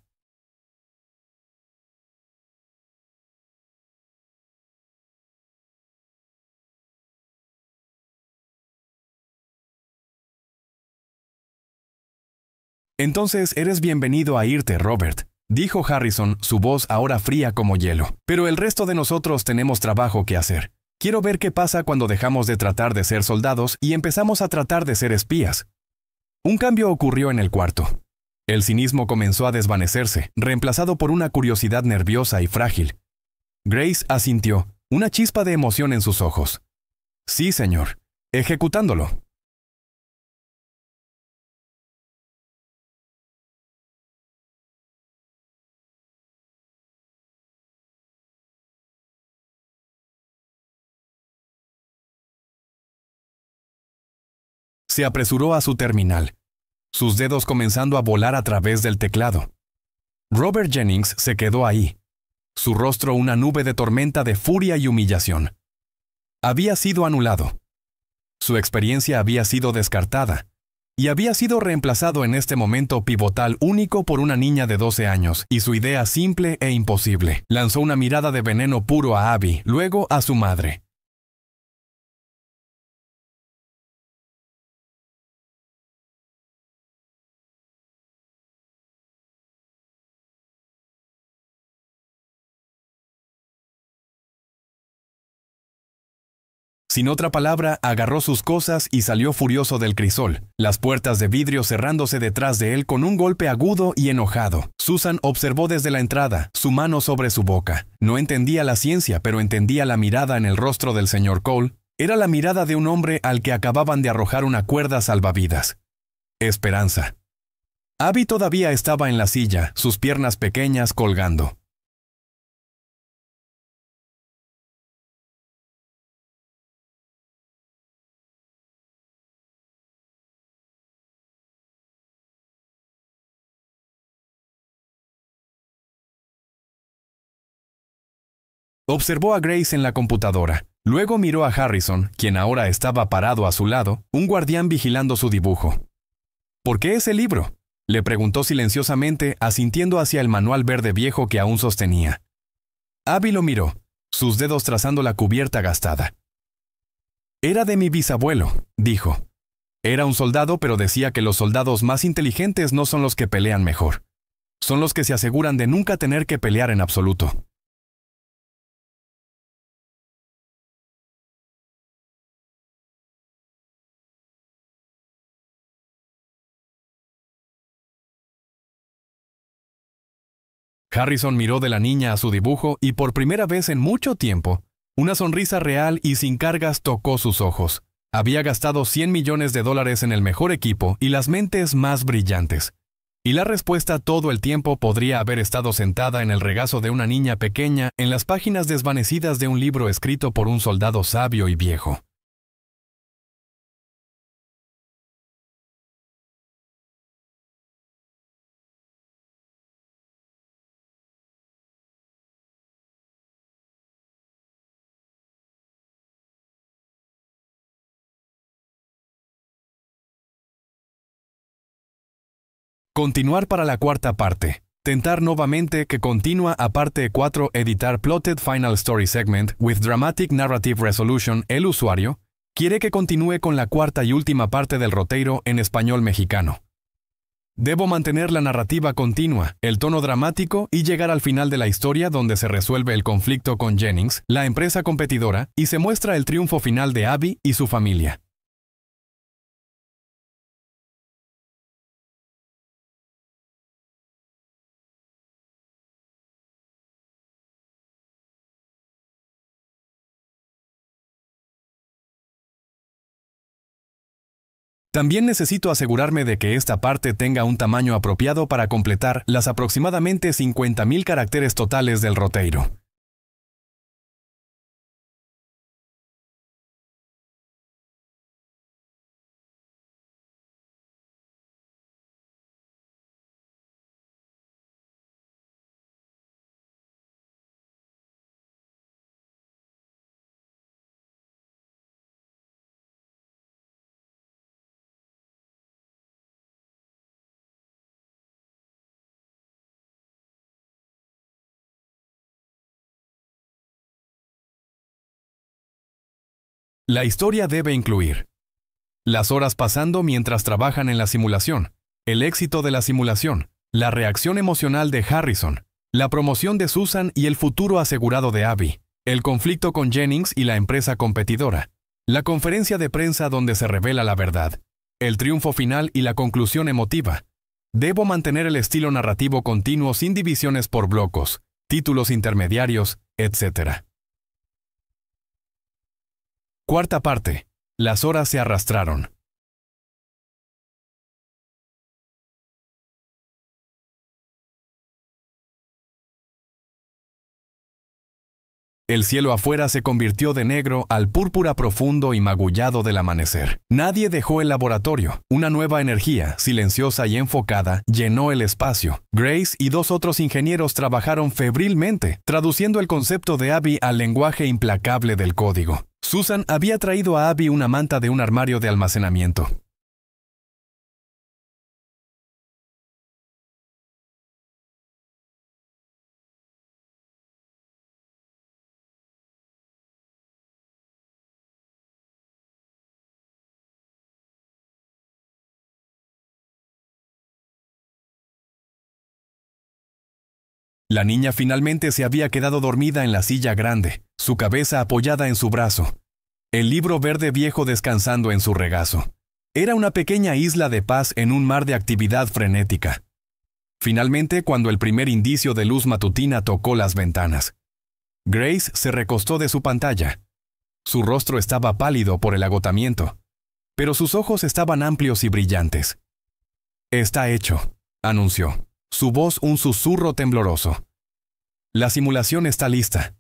Entonces eres bienvenido a irte, Robert, dijo Harrison, su voz ahora fría como hielo. Pero el resto de nosotros tenemos trabajo que hacer. Quiero ver qué pasa cuando dejamos de tratar de ser soldados y empezamos a tratar de ser espías. Un cambio ocurrió en el cuarto. El cinismo comenzó a desvanecerse, reemplazado por una curiosidad nerviosa y frágil. Grace asintió, una chispa de emoción en sus ojos. Sí, señor. Ejecutándolo. Se apresuró a su terminal, sus dedos comenzando a volar a través del teclado. Robert Jennings se quedó ahí, su rostro una nube de tormenta de furia y humillación. Había sido anulado. Su experiencia había sido descartada, y había sido reemplazado en este momento pivotal único por una niña de 12 años, y su idea simple e imposible. Lanzó una mirada de veneno puro a Abby, luego a su madre. Sin otra palabra, agarró sus cosas y salió furioso del crisol, las puertas de vidrio cerrándose detrás de él con un golpe agudo y enojado. Susan observó desde la entrada, su mano sobre su boca. No entendía la ciencia, pero entendía la mirada en el rostro del señor Cole. Era la mirada de un hombre al que acababan de arrojar una cuerda salvavidas. Esperanza. Abby todavía estaba en la silla, sus piernas pequeñas colgando. Observó a Grace en la computadora. Luego miró a Harrison, quien ahora estaba parado a su lado, un guardián vigilando su dibujo. ¿Por qué ese libro?, le preguntó silenciosamente, asintiendo hacia el manual verde viejo que aún sostenía. Abby lo miró, sus dedos trazando la cubierta gastada. Era de mi bisabuelo, dijo. Era un soldado, pero decía que los soldados más inteligentes no son los que pelean mejor. Son los que se aseguran de nunca tener que pelear en absoluto. Harrison miró de la niña a su dibujo y por primera vez en mucho tiempo, una sonrisa real y sin cargas tocó sus ojos. Había gastado $100 millones en el mejor equipo y las mentes más brillantes. Y la respuesta todo el tiempo podría haber estado sentada en el regazo de una niña pequeña en las páginas desvanecidas de un libro escrito por un soldado sabio y viejo. Continuar para la cuarta parte. Tentar nuevamente que continúa a parte 4. Editar Plotted Final Story Segment with Dramatic Narrative Resolution. El usuario quiere que continúe con la cuarta y última parte del roteiro en español mexicano. Debo mantener la narrativa continua, el tono dramático y llegar al final de la historia donde se resuelve el conflicto con Jennings, la empresa competidora, y se muestra el triunfo final de Abby y su familia. También necesito asegurarme de que esta parte tenga un tamaño apropiado para completar las aproximadamente 50.000 caracteres totales del roteiro. La historia debe incluir las horas pasando mientras trabajan en la simulación, el éxito de la simulación, la reacción emocional de Harrison, la promoción de Susan y el futuro asegurado de Abby, el conflicto con Jennings y la empresa competidora, la conferencia de prensa donde se revela la verdad, el triunfo final y la conclusión emotiva. Debo mantener el estilo narrativo continuo sin divisiones por blocos, títulos intermediarios, etc. Cuarta parte. Las horas se arrastraron. El cielo afuera se convirtió de negro al púrpura profundo y magullado del amanecer. Nadie dejó el laboratorio. Una nueva energía, silenciosa y enfocada, llenó el espacio. Grace y dos otros ingenieros trabajaron febrilmente, traduciendo el concepto de Abby al lenguaje implacable del código. Susan había traído a Abby una manta de un armario de almacenamiento. La niña finalmente se había quedado dormida en la silla grande, su cabeza apoyada en su brazo, el libro verde viejo descansando en su regazo. Era una pequeña isla de paz en un mar de actividad frenética. Finalmente, cuando el primer indicio de luz matutina tocó las ventanas, Grace se recostó de su pantalla. Su rostro estaba pálido por el agotamiento, pero sus ojos estaban amplios y brillantes. Está hecho, anunció. Su voz un susurro tembloroso. La simulación está lista.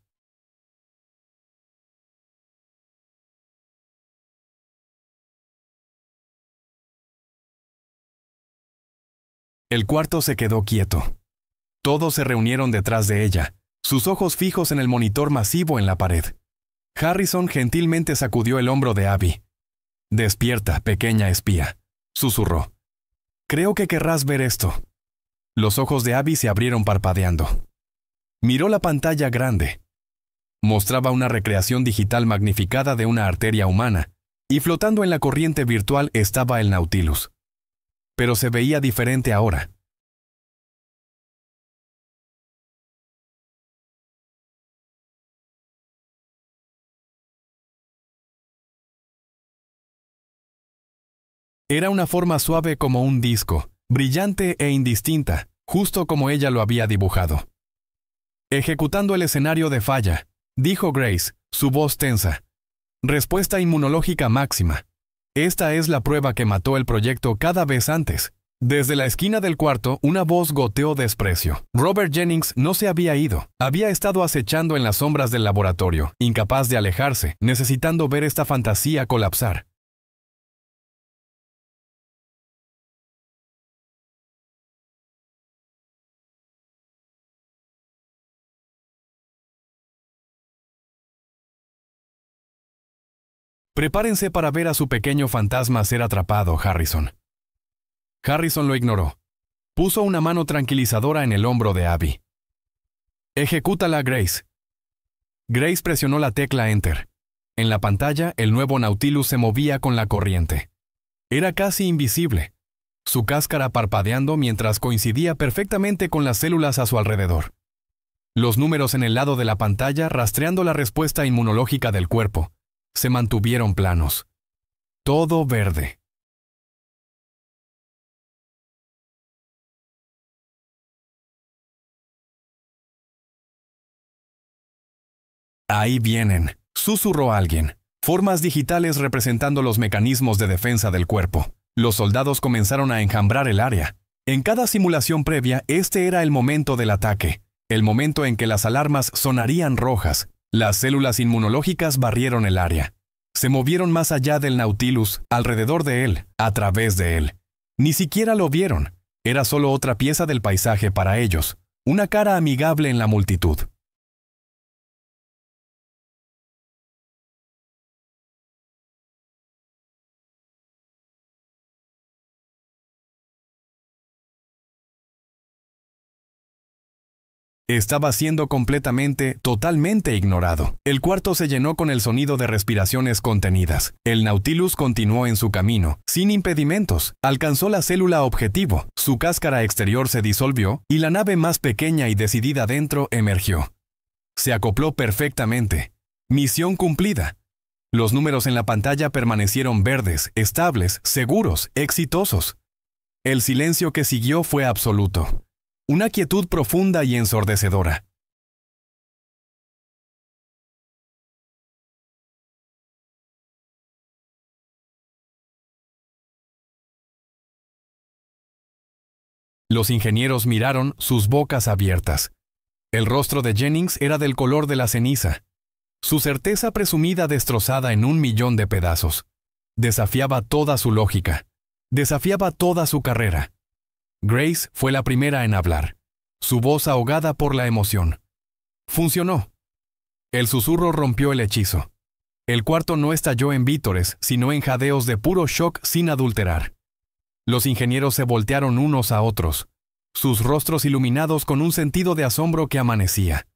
El cuarto se quedó quieto. Todos se reunieron detrás de ella, sus ojos fijos en el monitor masivo en la pared. Harrison gentilmente sacudió el hombro de Abby. «Despierta, pequeña espía», susurró. «Creo que querrás ver esto». Los ojos de Abby se abrieron parpadeando. Miró la pantalla grande. Mostraba una recreación digital magnificada de una arteria humana, y flotando en la corriente virtual estaba el Nautilus. Pero se veía diferente ahora. Era una forma suave como un disco, brillante e indistinta, justo como ella lo había dibujado. Ejecutando el escenario de falla, dijo Grace, su voz tensa. Respuesta inmunológica máxima. Esta es la prueba que mató el proyecto cada vez antes. Desde la esquina del cuarto, una voz goteó desprecio. Robert Jennings no se había ido. Había estado acechando en las sombras del laboratorio, incapaz de alejarse, necesitando ver esta fantasía colapsar. Prepárense para ver a su pequeño fantasma ser atrapado, Harrison. Harrison lo ignoró. Puso una mano tranquilizadora en el hombro de Abby. «Ejecútala, Grace». Grace presionó la tecla Enter. En la pantalla, el nuevo Nautilus se movía con la corriente. Era casi invisible, su cáscara parpadeando mientras coincidía perfectamente con las células a su alrededor. Los números en el lado de la pantalla, rastreando la respuesta inmunológica del cuerpo, se mantuvieron planos. Todo verde. «Ahí vienen», susurró alguien. Formas digitales representando los mecanismos de defensa del cuerpo. Los soldados comenzaron a enjambrar el área. En cada simulación previa, este era el momento del ataque, el momento en que las alarmas sonarían rojas. Las células inmunológicas barrieron el área. Se movieron más allá del Nautilus, alrededor de él, a través de él. Ni siquiera lo vieron. Era solo otra pieza del paisaje para ellos, una cara amigable en la multitud. Estaba siendo totalmente ignorado. El cuarto se llenó con el sonido de respiraciones contenidas. El Nautilus continuó en su camino, sin impedimentos. Alcanzó la célula objetivo, su cáscara exterior se disolvió y la nave más pequeña y decidida dentro emergió. Se acopló perfectamente. Misión cumplida. Los números en la pantalla permanecieron verdes, estables, seguros, exitosos. El silencio que siguió fue absoluto. Una quietud profunda y ensordecedora. Los ingenieros miraron, sus bocas abiertas. El rostro de Jennings era del color de la ceniza. Su certeza presumida destrozada en 1.000.000 de pedazos. Desafiaba toda su lógica. Desafiaba toda su carrera. Grace fue la primera en hablar, su voz ahogada por la emoción. Funcionó. El susurro rompió el hechizo. El cuarto no estalló en vítores, sino en jadeos de puro shock sin adulterar. Los ingenieros se voltearon unos a otros, sus rostros iluminados con un sentido de asombro que amanecía.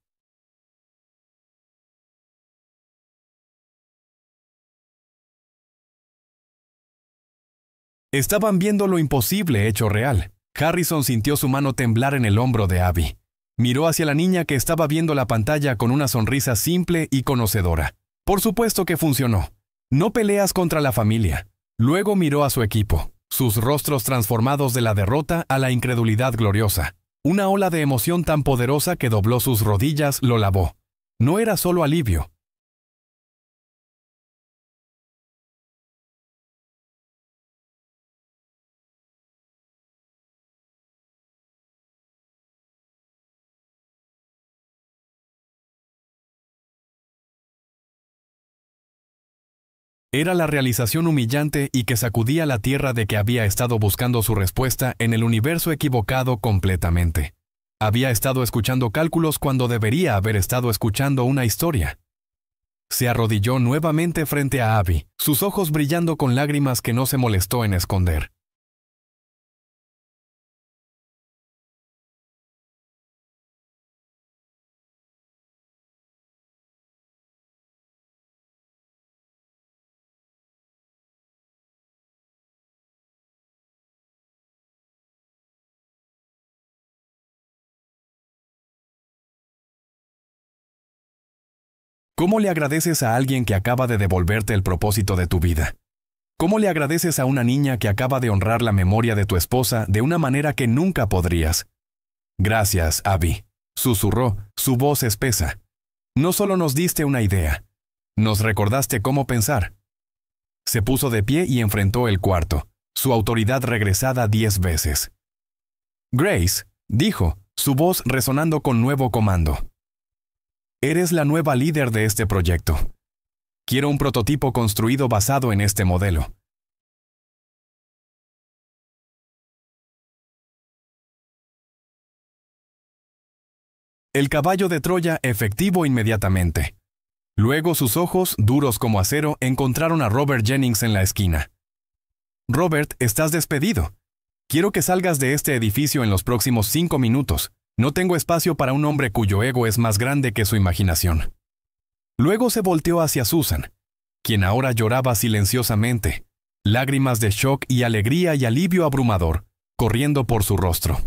Estaban viendo lo imposible hecho real. Harrison sintió su mano temblar en el hombro de Abby. Miró hacia la niña que estaba viendo la pantalla con una sonrisa simple y conocedora. Por supuesto que funcionó. No peleas contra la familia. Luego miró a su equipo, sus rostros transformados de la derrota a la incredulidad gloriosa. Una ola de emoción tan poderosa que dobló sus rodillas lo lavó. No era solo alivio, Era la realización humillante y que sacudía la tierra de que había estado buscando su respuesta en el universo equivocado completamente. Había estado escuchando cálculos cuando debería haber estado escuchando una historia. Se arrodilló nuevamente frente a Abby, sus ojos brillando con lágrimas que no se molestó en esconder. ¿Cómo le agradeces a alguien que acaba de devolverte el propósito de tu vida? ¿Cómo le agradeces a una niña que acaba de honrar la memoria de tu esposa de una manera que nunca podrías? Gracias, Abby, susurró, su voz espesa. No solo nos diste una idea, nos recordaste cómo pensar. Se puso de pie y enfrentó el cuarto, su autoridad regresada 10 veces. Grace, dijo, su voz resonando con nuevo comando. Eres la nueva líder de este proyecto. Quiero un prototipo construido basado en este modelo. El caballo de Troya efectivo inmediatamente. Luego sus ojos, duros como acero, encontraron a Robert Jennings en la esquina. Robert, estás despedido. Quiero que salgas de este edificio en los próximos 5 minutos. No tengo espacio para un hombre cuyo ego es más grande que su imaginación. Luego se volteó hacia Susan, quien ahora lloraba silenciosamente, lágrimas de shock y alegría y alivio abrumador, corriendo por su rostro.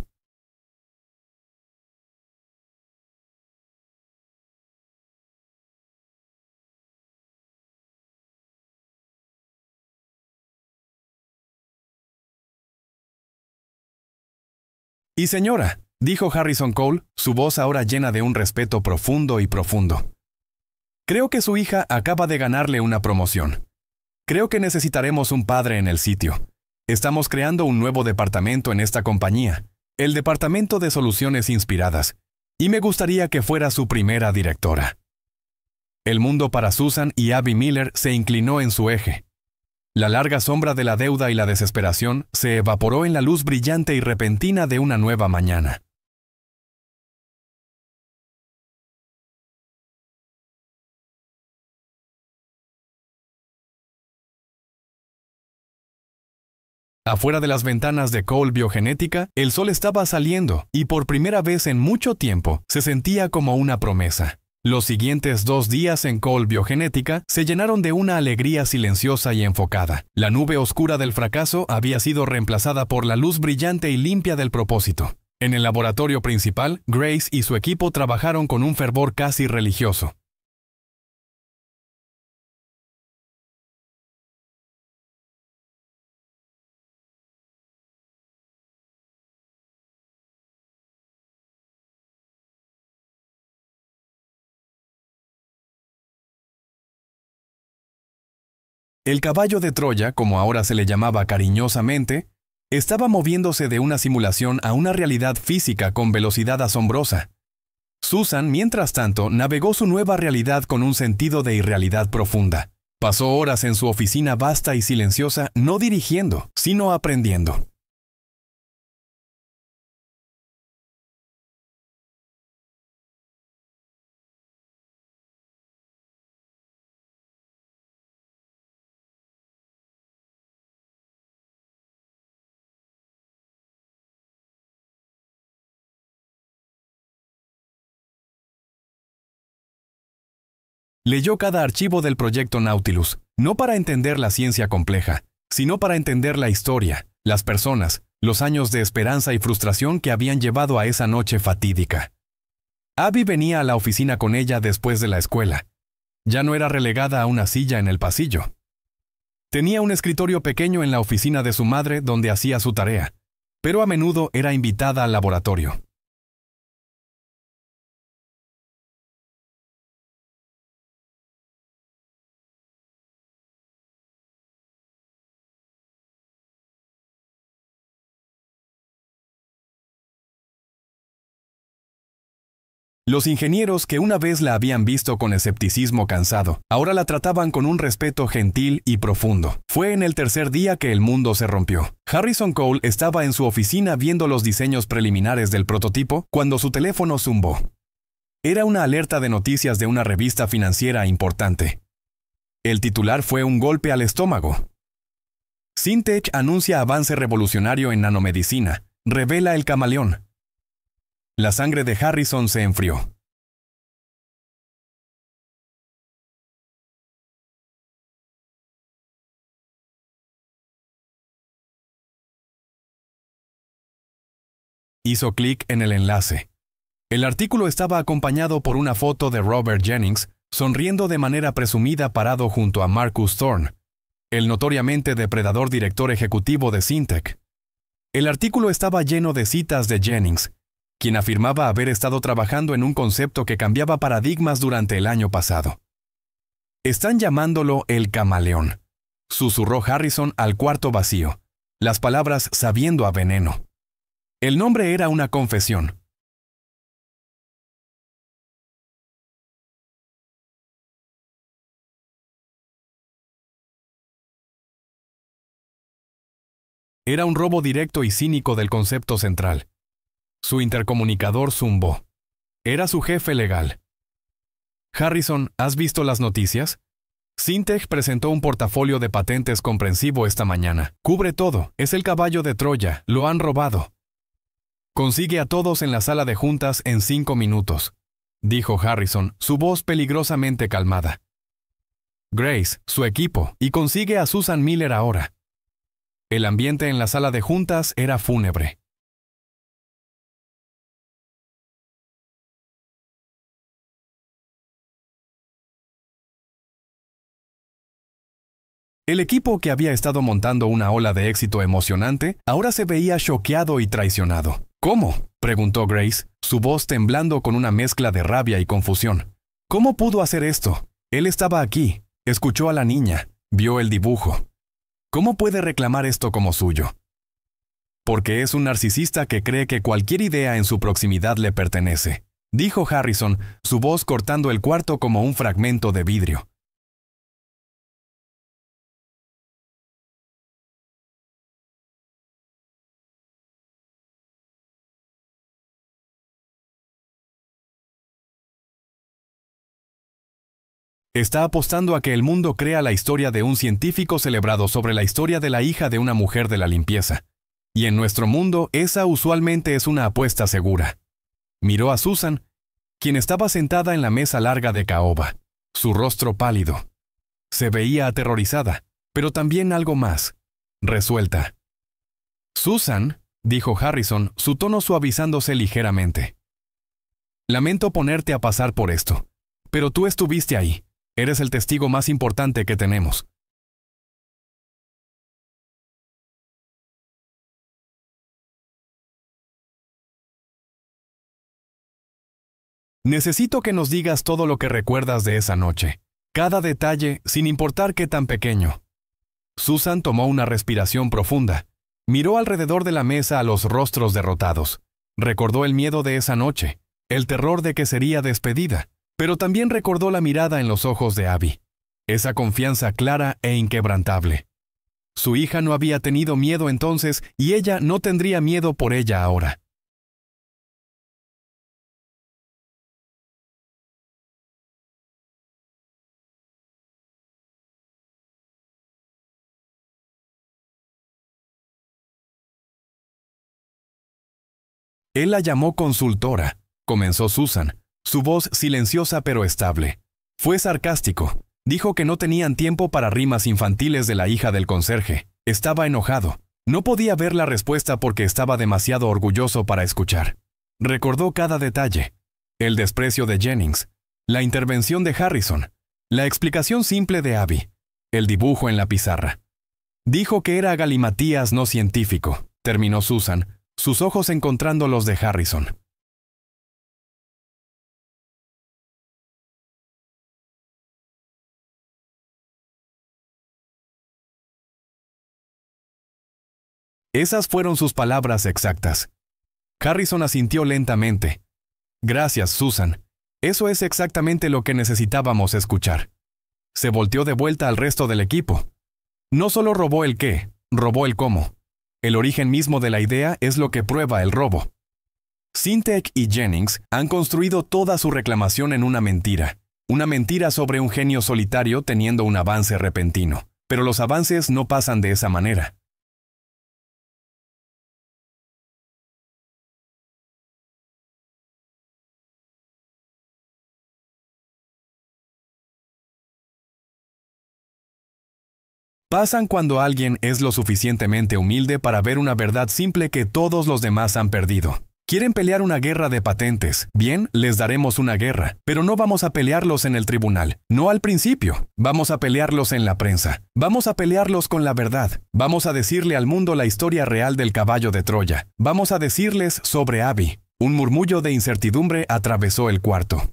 Y señora, dijo Harrison Cole, su voz ahora llena de un respeto profundo y profundo. Creo que su hija acaba de ganarle una promoción. Creo que necesitaremos un padre en el sitio. Estamos creando un nuevo departamento en esta compañía, el Departamento de Soluciones Inspiradas, y me gustaría que fuera su primera directora. El mundo para Susan y Abby Miller se inclinó en su eje. La larga sombra de la deuda y la desesperación se evaporó en la luz brillante y repentina de una nueva mañana. Afuera de las ventanas de Cole Biogenética, el sol estaba saliendo y por primera vez en mucho tiempo se sentía como una promesa. Los siguientes 2 días en Cole Biogenética se llenaron de una alegría silenciosa y enfocada. La nube oscura del fracaso había sido reemplazada por la luz brillante y limpia del propósito. En el laboratorio principal, Grace y su equipo trabajaron con un fervor casi religioso. El caballo de Troya, como ahora se le llamaba cariñosamente, estaba moviéndose de una simulación a una realidad física con velocidad asombrosa. Susan, mientras tanto, navegó su nueva realidad con un sentido de irrealidad profunda. Pasó horas en su oficina vasta y silenciosa, no dirigiendo, sino aprendiendo. Leyó cada archivo del proyecto Nautilus, no para entender la ciencia compleja, sino para entender la historia, las personas, los años de esperanza y frustración que habían llevado a esa noche fatídica. Abby venía a la oficina con ella después de la escuela. Ya no era relegada a una silla en el pasillo. Tenía un escritorio pequeño en la oficina de su madre donde hacía su tarea, pero a menudo era invitada al laboratorio. Los ingenieros que una vez la habían visto con escepticismo cansado, ahora la trataban con un respeto gentil y profundo. Fue en el tercer día que el mundo se rompió. Harrison Cole estaba en su oficina viendo los diseños preliminares del prototipo cuando su teléfono zumbó. Era una alerta de noticias de una revista financiera importante. El titular fue un golpe al estómago. Syntec anuncia avance revolucionario en nanomedicina. Revela el camaleón. La sangre de Harrison se enfrió. Hizo clic en el enlace. El artículo estaba acompañado por una foto de Robert Jennings, sonriendo de manera presumida parado junto a Marcus Thorne, el notoriamente depredador director ejecutivo de Syntec. El artículo estaba lleno de citas de Jennings, quien afirmaba haber estado trabajando en un concepto que cambiaba paradigmas durante el año pasado. «Están llamándolo el camaleón», susurró Harrison al cuarto vacío, las palabras sabiendo a veneno. El nombre era una confesión. Era un robo directo y cínico del concepto central. Su intercomunicador zumbó. Era su jefe legal. «Harrison, ¿has visto las noticias? Syntec presentó un portafolio de patentes comprensivo esta mañana. Cubre todo, es el caballo de Troya, lo han robado. Consigue a todos en la sala de juntas en 5 minutos», dijo Harrison, su voz peligrosamente calmada. «Grace, su equipo, y consigue a Susan Miller ahora». El ambiente en la sala de juntas era fúnebre. El equipo, que había estado montando una ola de éxito emocionante, ahora se veía choqueado y traicionado. «¿Cómo?», preguntó Grace, su voz temblando con una mezcla de rabia y confusión. «¿Cómo pudo hacer esto? Él estaba aquí, escuchó a la niña, vio el dibujo. ¿Cómo puede reclamar esto como suyo?» «Porque es un narcisista que cree que cualquier idea en su proximidad le pertenece», dijo Harrison, su voz cortando el cuarto como un fragmento de vidrio. Está apostando a que el mundo crea la historia de un científico celebrado sobre la historia de la hija de una mujer de la limpieza. Y en nuestro mundo, esa usualmente es una apuesta segura. Miró a Susan, quien estaba sentada en la mesa larga de caoba, su rostro pálido. Se veía aterrorizada, pero también algo más, resuelta. «Susan», dijo Harrison, su tono suavizándose ligeramente. «Lamento ponerte a pasar por esto, pero tú estuviste ahí. Eres el testigo más importante que tenemos». «Necesito que nos digas todo lo que recuerdas de esa noche. Cada detalle, sin importar qué tan pequeño». Susan tomó una respiración profunda. Miró alrededor de la mesa a los rostros derrotados. Recordó el miedo de esa noche, el terror de que sería despedida, pero también recordó la mirada en los ojos de Abby. Esa confianza clara e inquebrantable. Su hija no había tenido miedo entonces y ella no tendría miedo por ella ahora. Él la llamó consultora, comenzó Susan, su voz silenciosa pero estable. Fue sarcástico. Dijo que no tenían tiempo para rimas infantiles de la hija del conserje. Estaba enojado. No podía ver la respuesta porque estaba demasiado orgulloso para escuchar. Recordó cada detalle. El desprecio de Jennings, la intervención de Harrison, la explicación simple de Abby, el dibujo en la pizarra. Dijo que era galimatías no científico, terminó Susan, sus ojos encontrando los de Harrison. Esas fueron sus palabras exactas. Harrison asintió lentamente. Gracias, Susan. Eso es exactamente lo que necesitábamos escuchar. Se volteó de vuelta al resto del equipo. No solo robó el qué, robó el cómo. El origen mismo de la idea es lo que prueba el robo. Syntec y Jennings han construido toda su reclamación en una mentira sobre un genio solitario teniendo un avance repentino. Pero los avances no pasan de esa manera. Pasan cuando alguien es lo suficientemente humilde para ver una verdad simple que todos los demás han perdido. ¿Quieren pelear una guerra de patentes? Bien, les daremos una guerra, pero no vamos a pelearlos en el tribunal, no al principio. Vamos a pelearlos en la prensa. Vamos a pelearlos con la verdad. Vamos a decirle al mundo la historia real del caballo de Troya. Vamos a decirles sobre Abby. Un murmullo de incertidumbre atravesó el cuarto.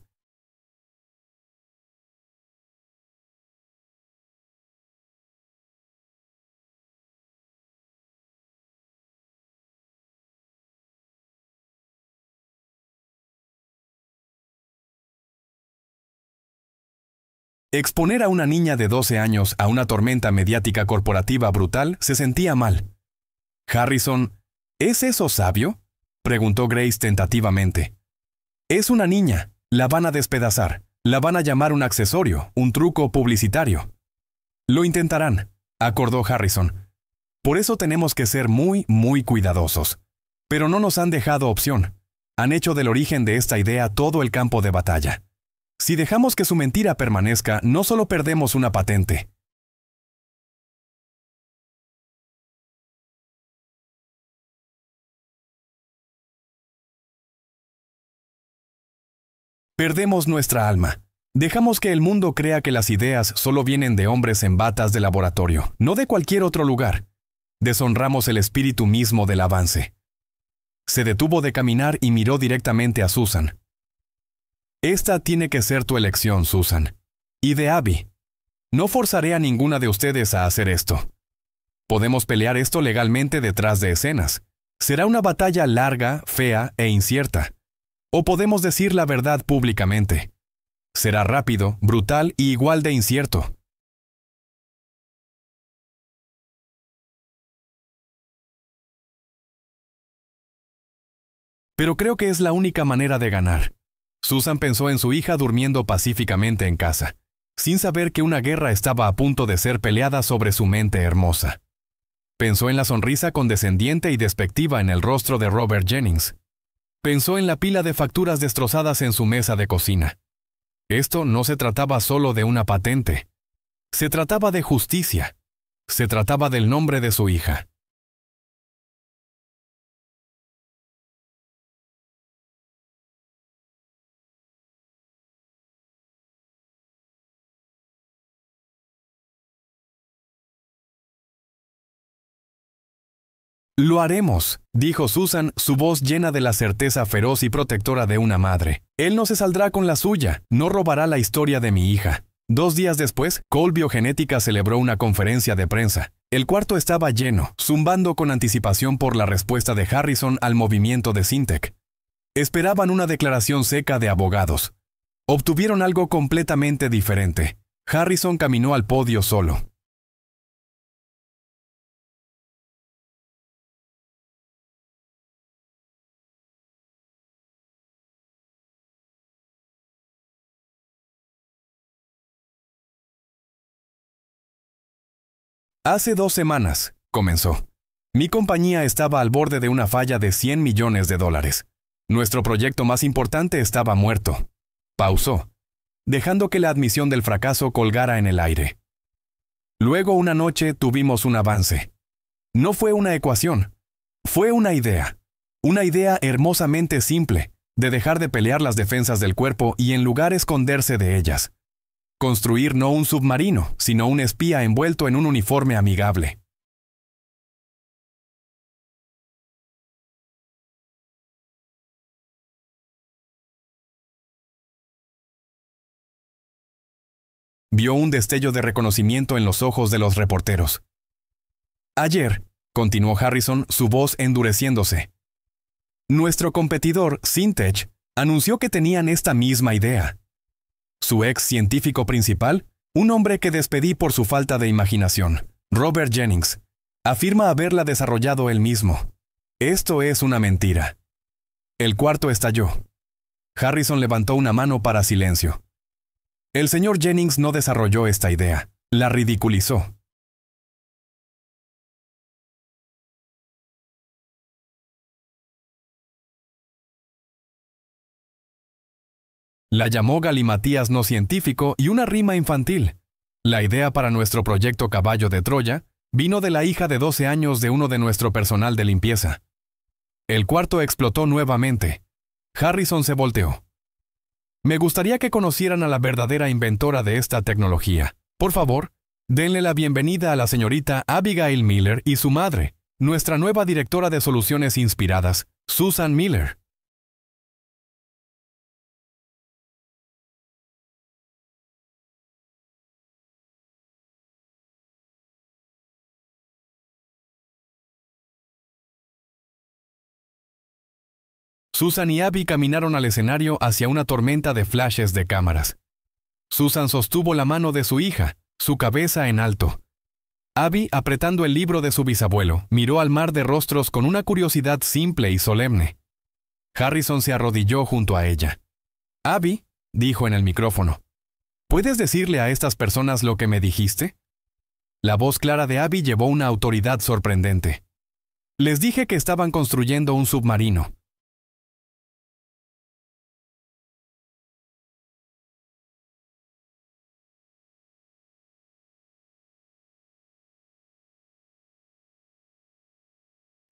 Exponer a una niña de 12 años a una tormenta mediática corporativa brutal se sentía mal. Harrison, ¿es eso sabio?, preguntó Grace tentativamente. Es una niña, la van a despedazar, la van a llamar un accesorio, un truco publicitario. Lo intentarán, acordó Harrison. Por eso tenemos que ser muy, muy cuidadosos. Pero no nos han dejado opción. Han hecho del origen de esta idea todo el campo de batalla. Si dejamos que su mentira permanezca, no solo perdemos una patente. Perdemos nuestra alma. Dejamos que el mundo crea que las ideas solo vienen de hombres en batas de laboratorio, no de cualquier otro lugar. Deshonramos el espíritu mismo del avance. Se detuvo de caminar y miró directamente a Susan. Esta tiene que ser tu elección, Susan. Y de Abby. No forzaré a ninguna de ustedes a hacer esto. Podemos pelear esto legalmente detrás de escenas. Será una batalla larga, fea e incierta. O podemos decir la verdad públicamente. Será rápido, brutal y igual de incierto. Pero creo que es la única manera de ganar. Susan pensó en su hija durmiendo pacíficamente en casa, sin saber que una guerra estaba a punto de ser peleada sobre su mente hermosa. Pensó en la sonrisa condescendiente y despectiva en el rostro de Robert Jennings. Pensó en la pila de facturas destrozadas en su mesa de cocina. Esto no se trataba solo de una patente. Se trataba de justicia. Se trataba del nombre de su hija. Lo haremos, dijo Susan, su voz llena de la certeza feroz y protectora de una madre. Él no se saldrá con la suya, no robará la historia de mi hija. 2 días después, Cole Biogenética celebró una conferencia de prensa. El cuarto estaba lleno, zumbando con anticipación por la respuesta de Harrison al movimiento de Syntec. Esperaban una declaración seca de abogados. Obtuvieron algo completamente diferente. Harrison caminó al podio solo. Hace 2 semanas, comenzó. Mi compañía estaba al borde de una falla de $100 millones. Nuestro proyecto más importante estaba muerto. Pausó, dejando que la admisión del fracaso colgara en el aire. Luego una noche tuvimos un avance. No fue una ecuación, fue una idea. Una idea hermosamente simple, de dejar de pelear las defensas del cuerpo y en lugar esconderse de ellas. Construir no un submarino, sino un espía envuelto en un uniforme amigable. Vio un destello de reconocimiento en los ojos de los reporteros. Ayer, continuó Harrison, su voz endureciéndose. Nuestro competidor, Syntec, Anunció que tenían esta misma idea. Su ex científico principal, un hombre que despedí por su falta de imaginación, Robert Jennings, afirma haberla desarrollado él mismo. Esto es una mentira. El cuarto estalló. Harrison levantó una mano para silencio. El señor Jennings no desarrolló esta idea, la ridiculizó. La llamó galimatías no científico y una rima infantil. La idea para nuestro proyecto Caballo de Troya vino de la hija de 12 años de uno de nuestro personal de limpieza. El cuarto explotó nuevamente. Harrison se volteó. Me gustaría que conocieran a la verdadera inventora de esta tecnología. Por favor, denle la bienvenida a la señorita Abigail Miller y su madre, nuestra nueva directora de soluciones inspiradas, Susan Miller. Susan y Abby caminaron al escenario hacia una tormenta de flashes de cámaras. Susan sostuvo la mano de su hija, su cabeza en alto. Abby, apretando el libro de su bisabuelo, miró al mar de rostros con una curiosidad simple y solemne. Harrison se arrodilló junto a ella. Abby, dijo en el micrófono, ¿puedes decirle a estas personas lo que me dijiste? La voz clara de Abby llevó una autoridad sorprendente. Les dije que estaban construyendo un submarino.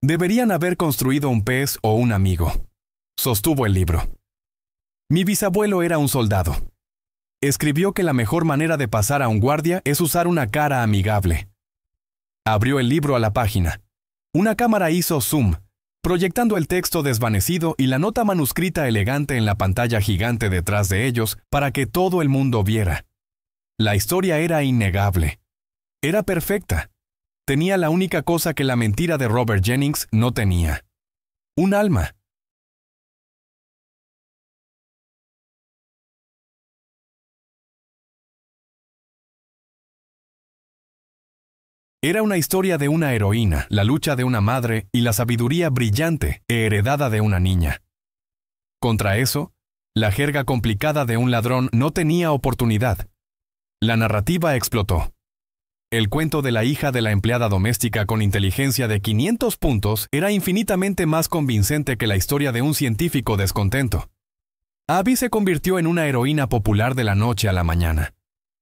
Deberían haber construido un pez o un amigo. Sostuvo el libro. Mi bisabuelo era un soldado. Escribió que la mejor manera de pasar a un guardia es usar una cara amigable. Abrió el libro a la página. Una cámara hizo zoom, proyectando el texto desvanecido y la nota manuscrita elegante en la pantalla gigante detrás de ellos para que todo el mundo viera. La historia era innegable. Era perfecta. Tenía la única cosa que la mentira de Robert Jennings no tenía. Un alma. Era una historia de una heroína, la lucha de una madre y la sabiduría brillante heredada de una niña. Contra eso, la jerga complicada de un ladrón no tenía oportunidad. La narrativa explotó. El cuento de la hija de la empleada doméstica con inteligencia de 500 puntos era infinitamente más convincente que la historia de un científico descontento. Abby se convirtió en una heroína popular de la noche a la mañana.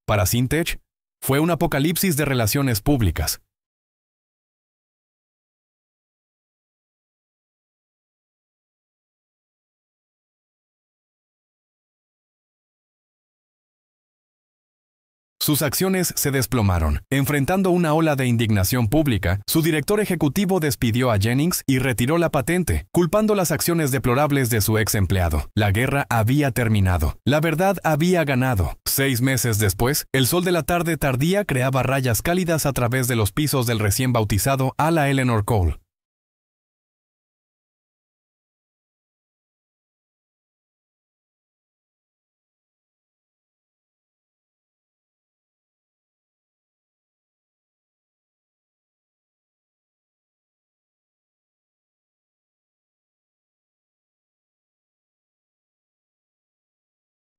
Para Sintech, fue un apocalipsis de relaciones públicas. Sus acciones se desplomaron. Enfrentando una ola de indignación pública, su director ejecutivo despidió a Jennings y retiró la patente, culpando las acciones deplorables de su ex empleado. La guerra había terminado. La verdad había ganado. 6 meses después, el sol de la tarde tardía creaba rayas cálidas a través de los pisos del recién bautizado ala Eleanor Cole.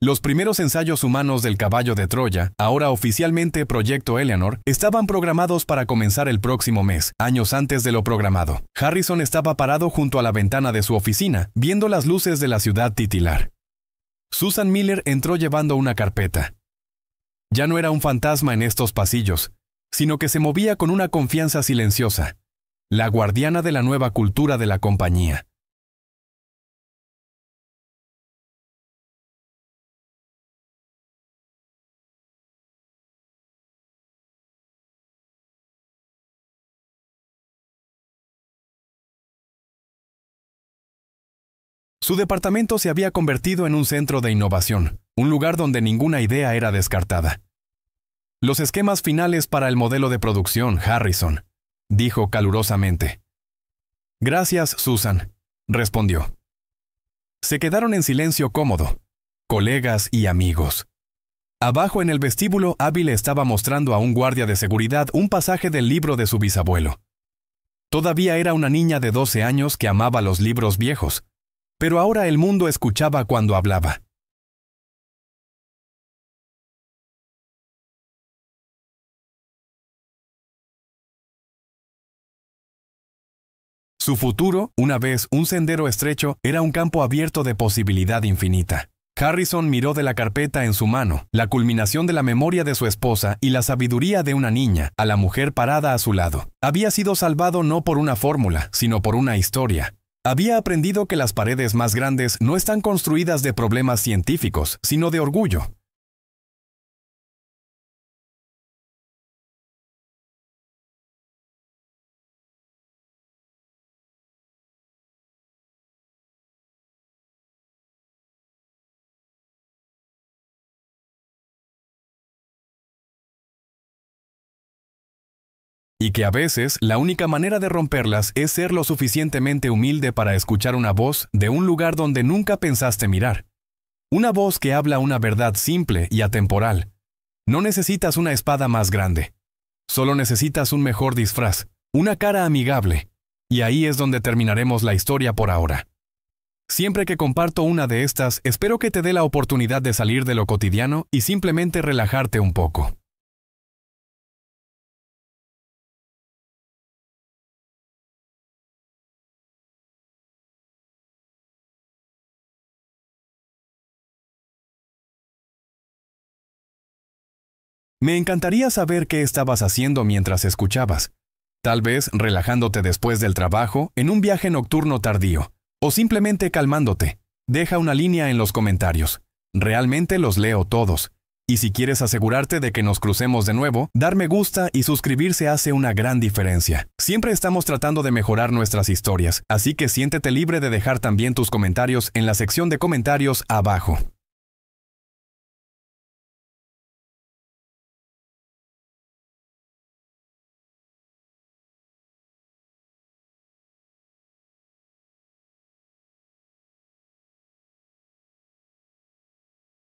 Los primeros ensayos humanos del caballo de Troya, ahora oficialmente Proyecto Eleanor, estaban programados para comenzar el próximo mes, años antes de lo programado. Harrison estaba parado junto a la ventana de su oficina, viendo las luces de la ciudad titilar. Susan Miller entró llevando una carpeta. Ya no era un fantasma en estos pasillos, sino que se movía con una confianza silenciosa, la guardiana de la nueva cultura de la compañía. Su departamento se había convertido en un centro de innovación, un lugar donde ninguna idea era descartada. Los esquemas finales para el modelo de producción, Harrison, dijo calurosamente. Gracias, Susan, respondió. Se quedaron en silencio cómodo, colegas y amigos. Abajo en el vestíbulo, Abby le estaba mostrando a un guardia de seguridad un pasaje del libro de su bisabuelo. Todavía era una niña de 12 años que amaba los libros viejos, pero ahora el mundo escuchaba cuando hablaba. Su futuro, una vez un sendero estrecho, era un campo abierto de posibilidad infinita. Harrison miró de la carpeta en su mano, la culminación de la memoria de su esposa y la sabiduría de una niña, a la mujer parada a su lado. Había sido salvado no por una fórmula, sino por una historia. Había aprendido que las paredes más grandes no están construidas de problemas científicos, sino de orgullo. Y que a veces la única manera de romperlas es ser lo suficientemente humilde para escuchar una voz de un lugar donde nunca pensaste mirar. Una voz que habla una verdad simple y atemporal. No necesitas una espada más grande. Solo necesitas un mejor disfraz, una cara amigable. Y ahí es donde terminaremos la historia por ahora. Siempre que comparto una de estas, espero que te dé la oportunidad de salir de lo cotidiano y simplemente relajarte un poco. Me encantaría saber qué estabas haciendo mientras escuchabas. Tal vez relajándote después del trabajo, en un viaje nocturno tardío, o simplemente calmándote. Deja una línea en los comentarios. Realmente los leo todos. Y si quieres asegurarte de que nos crucemos de nuevo, dar me gusta y suscribirse hace una gran diferencia. Siempre estamos tratando de mejorar nuestras historias, así que siéntete libre de dejar también tus comentarios en la sección de comentarios abajo.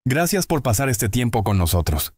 Gracias por pasar este tiempo con nosotros.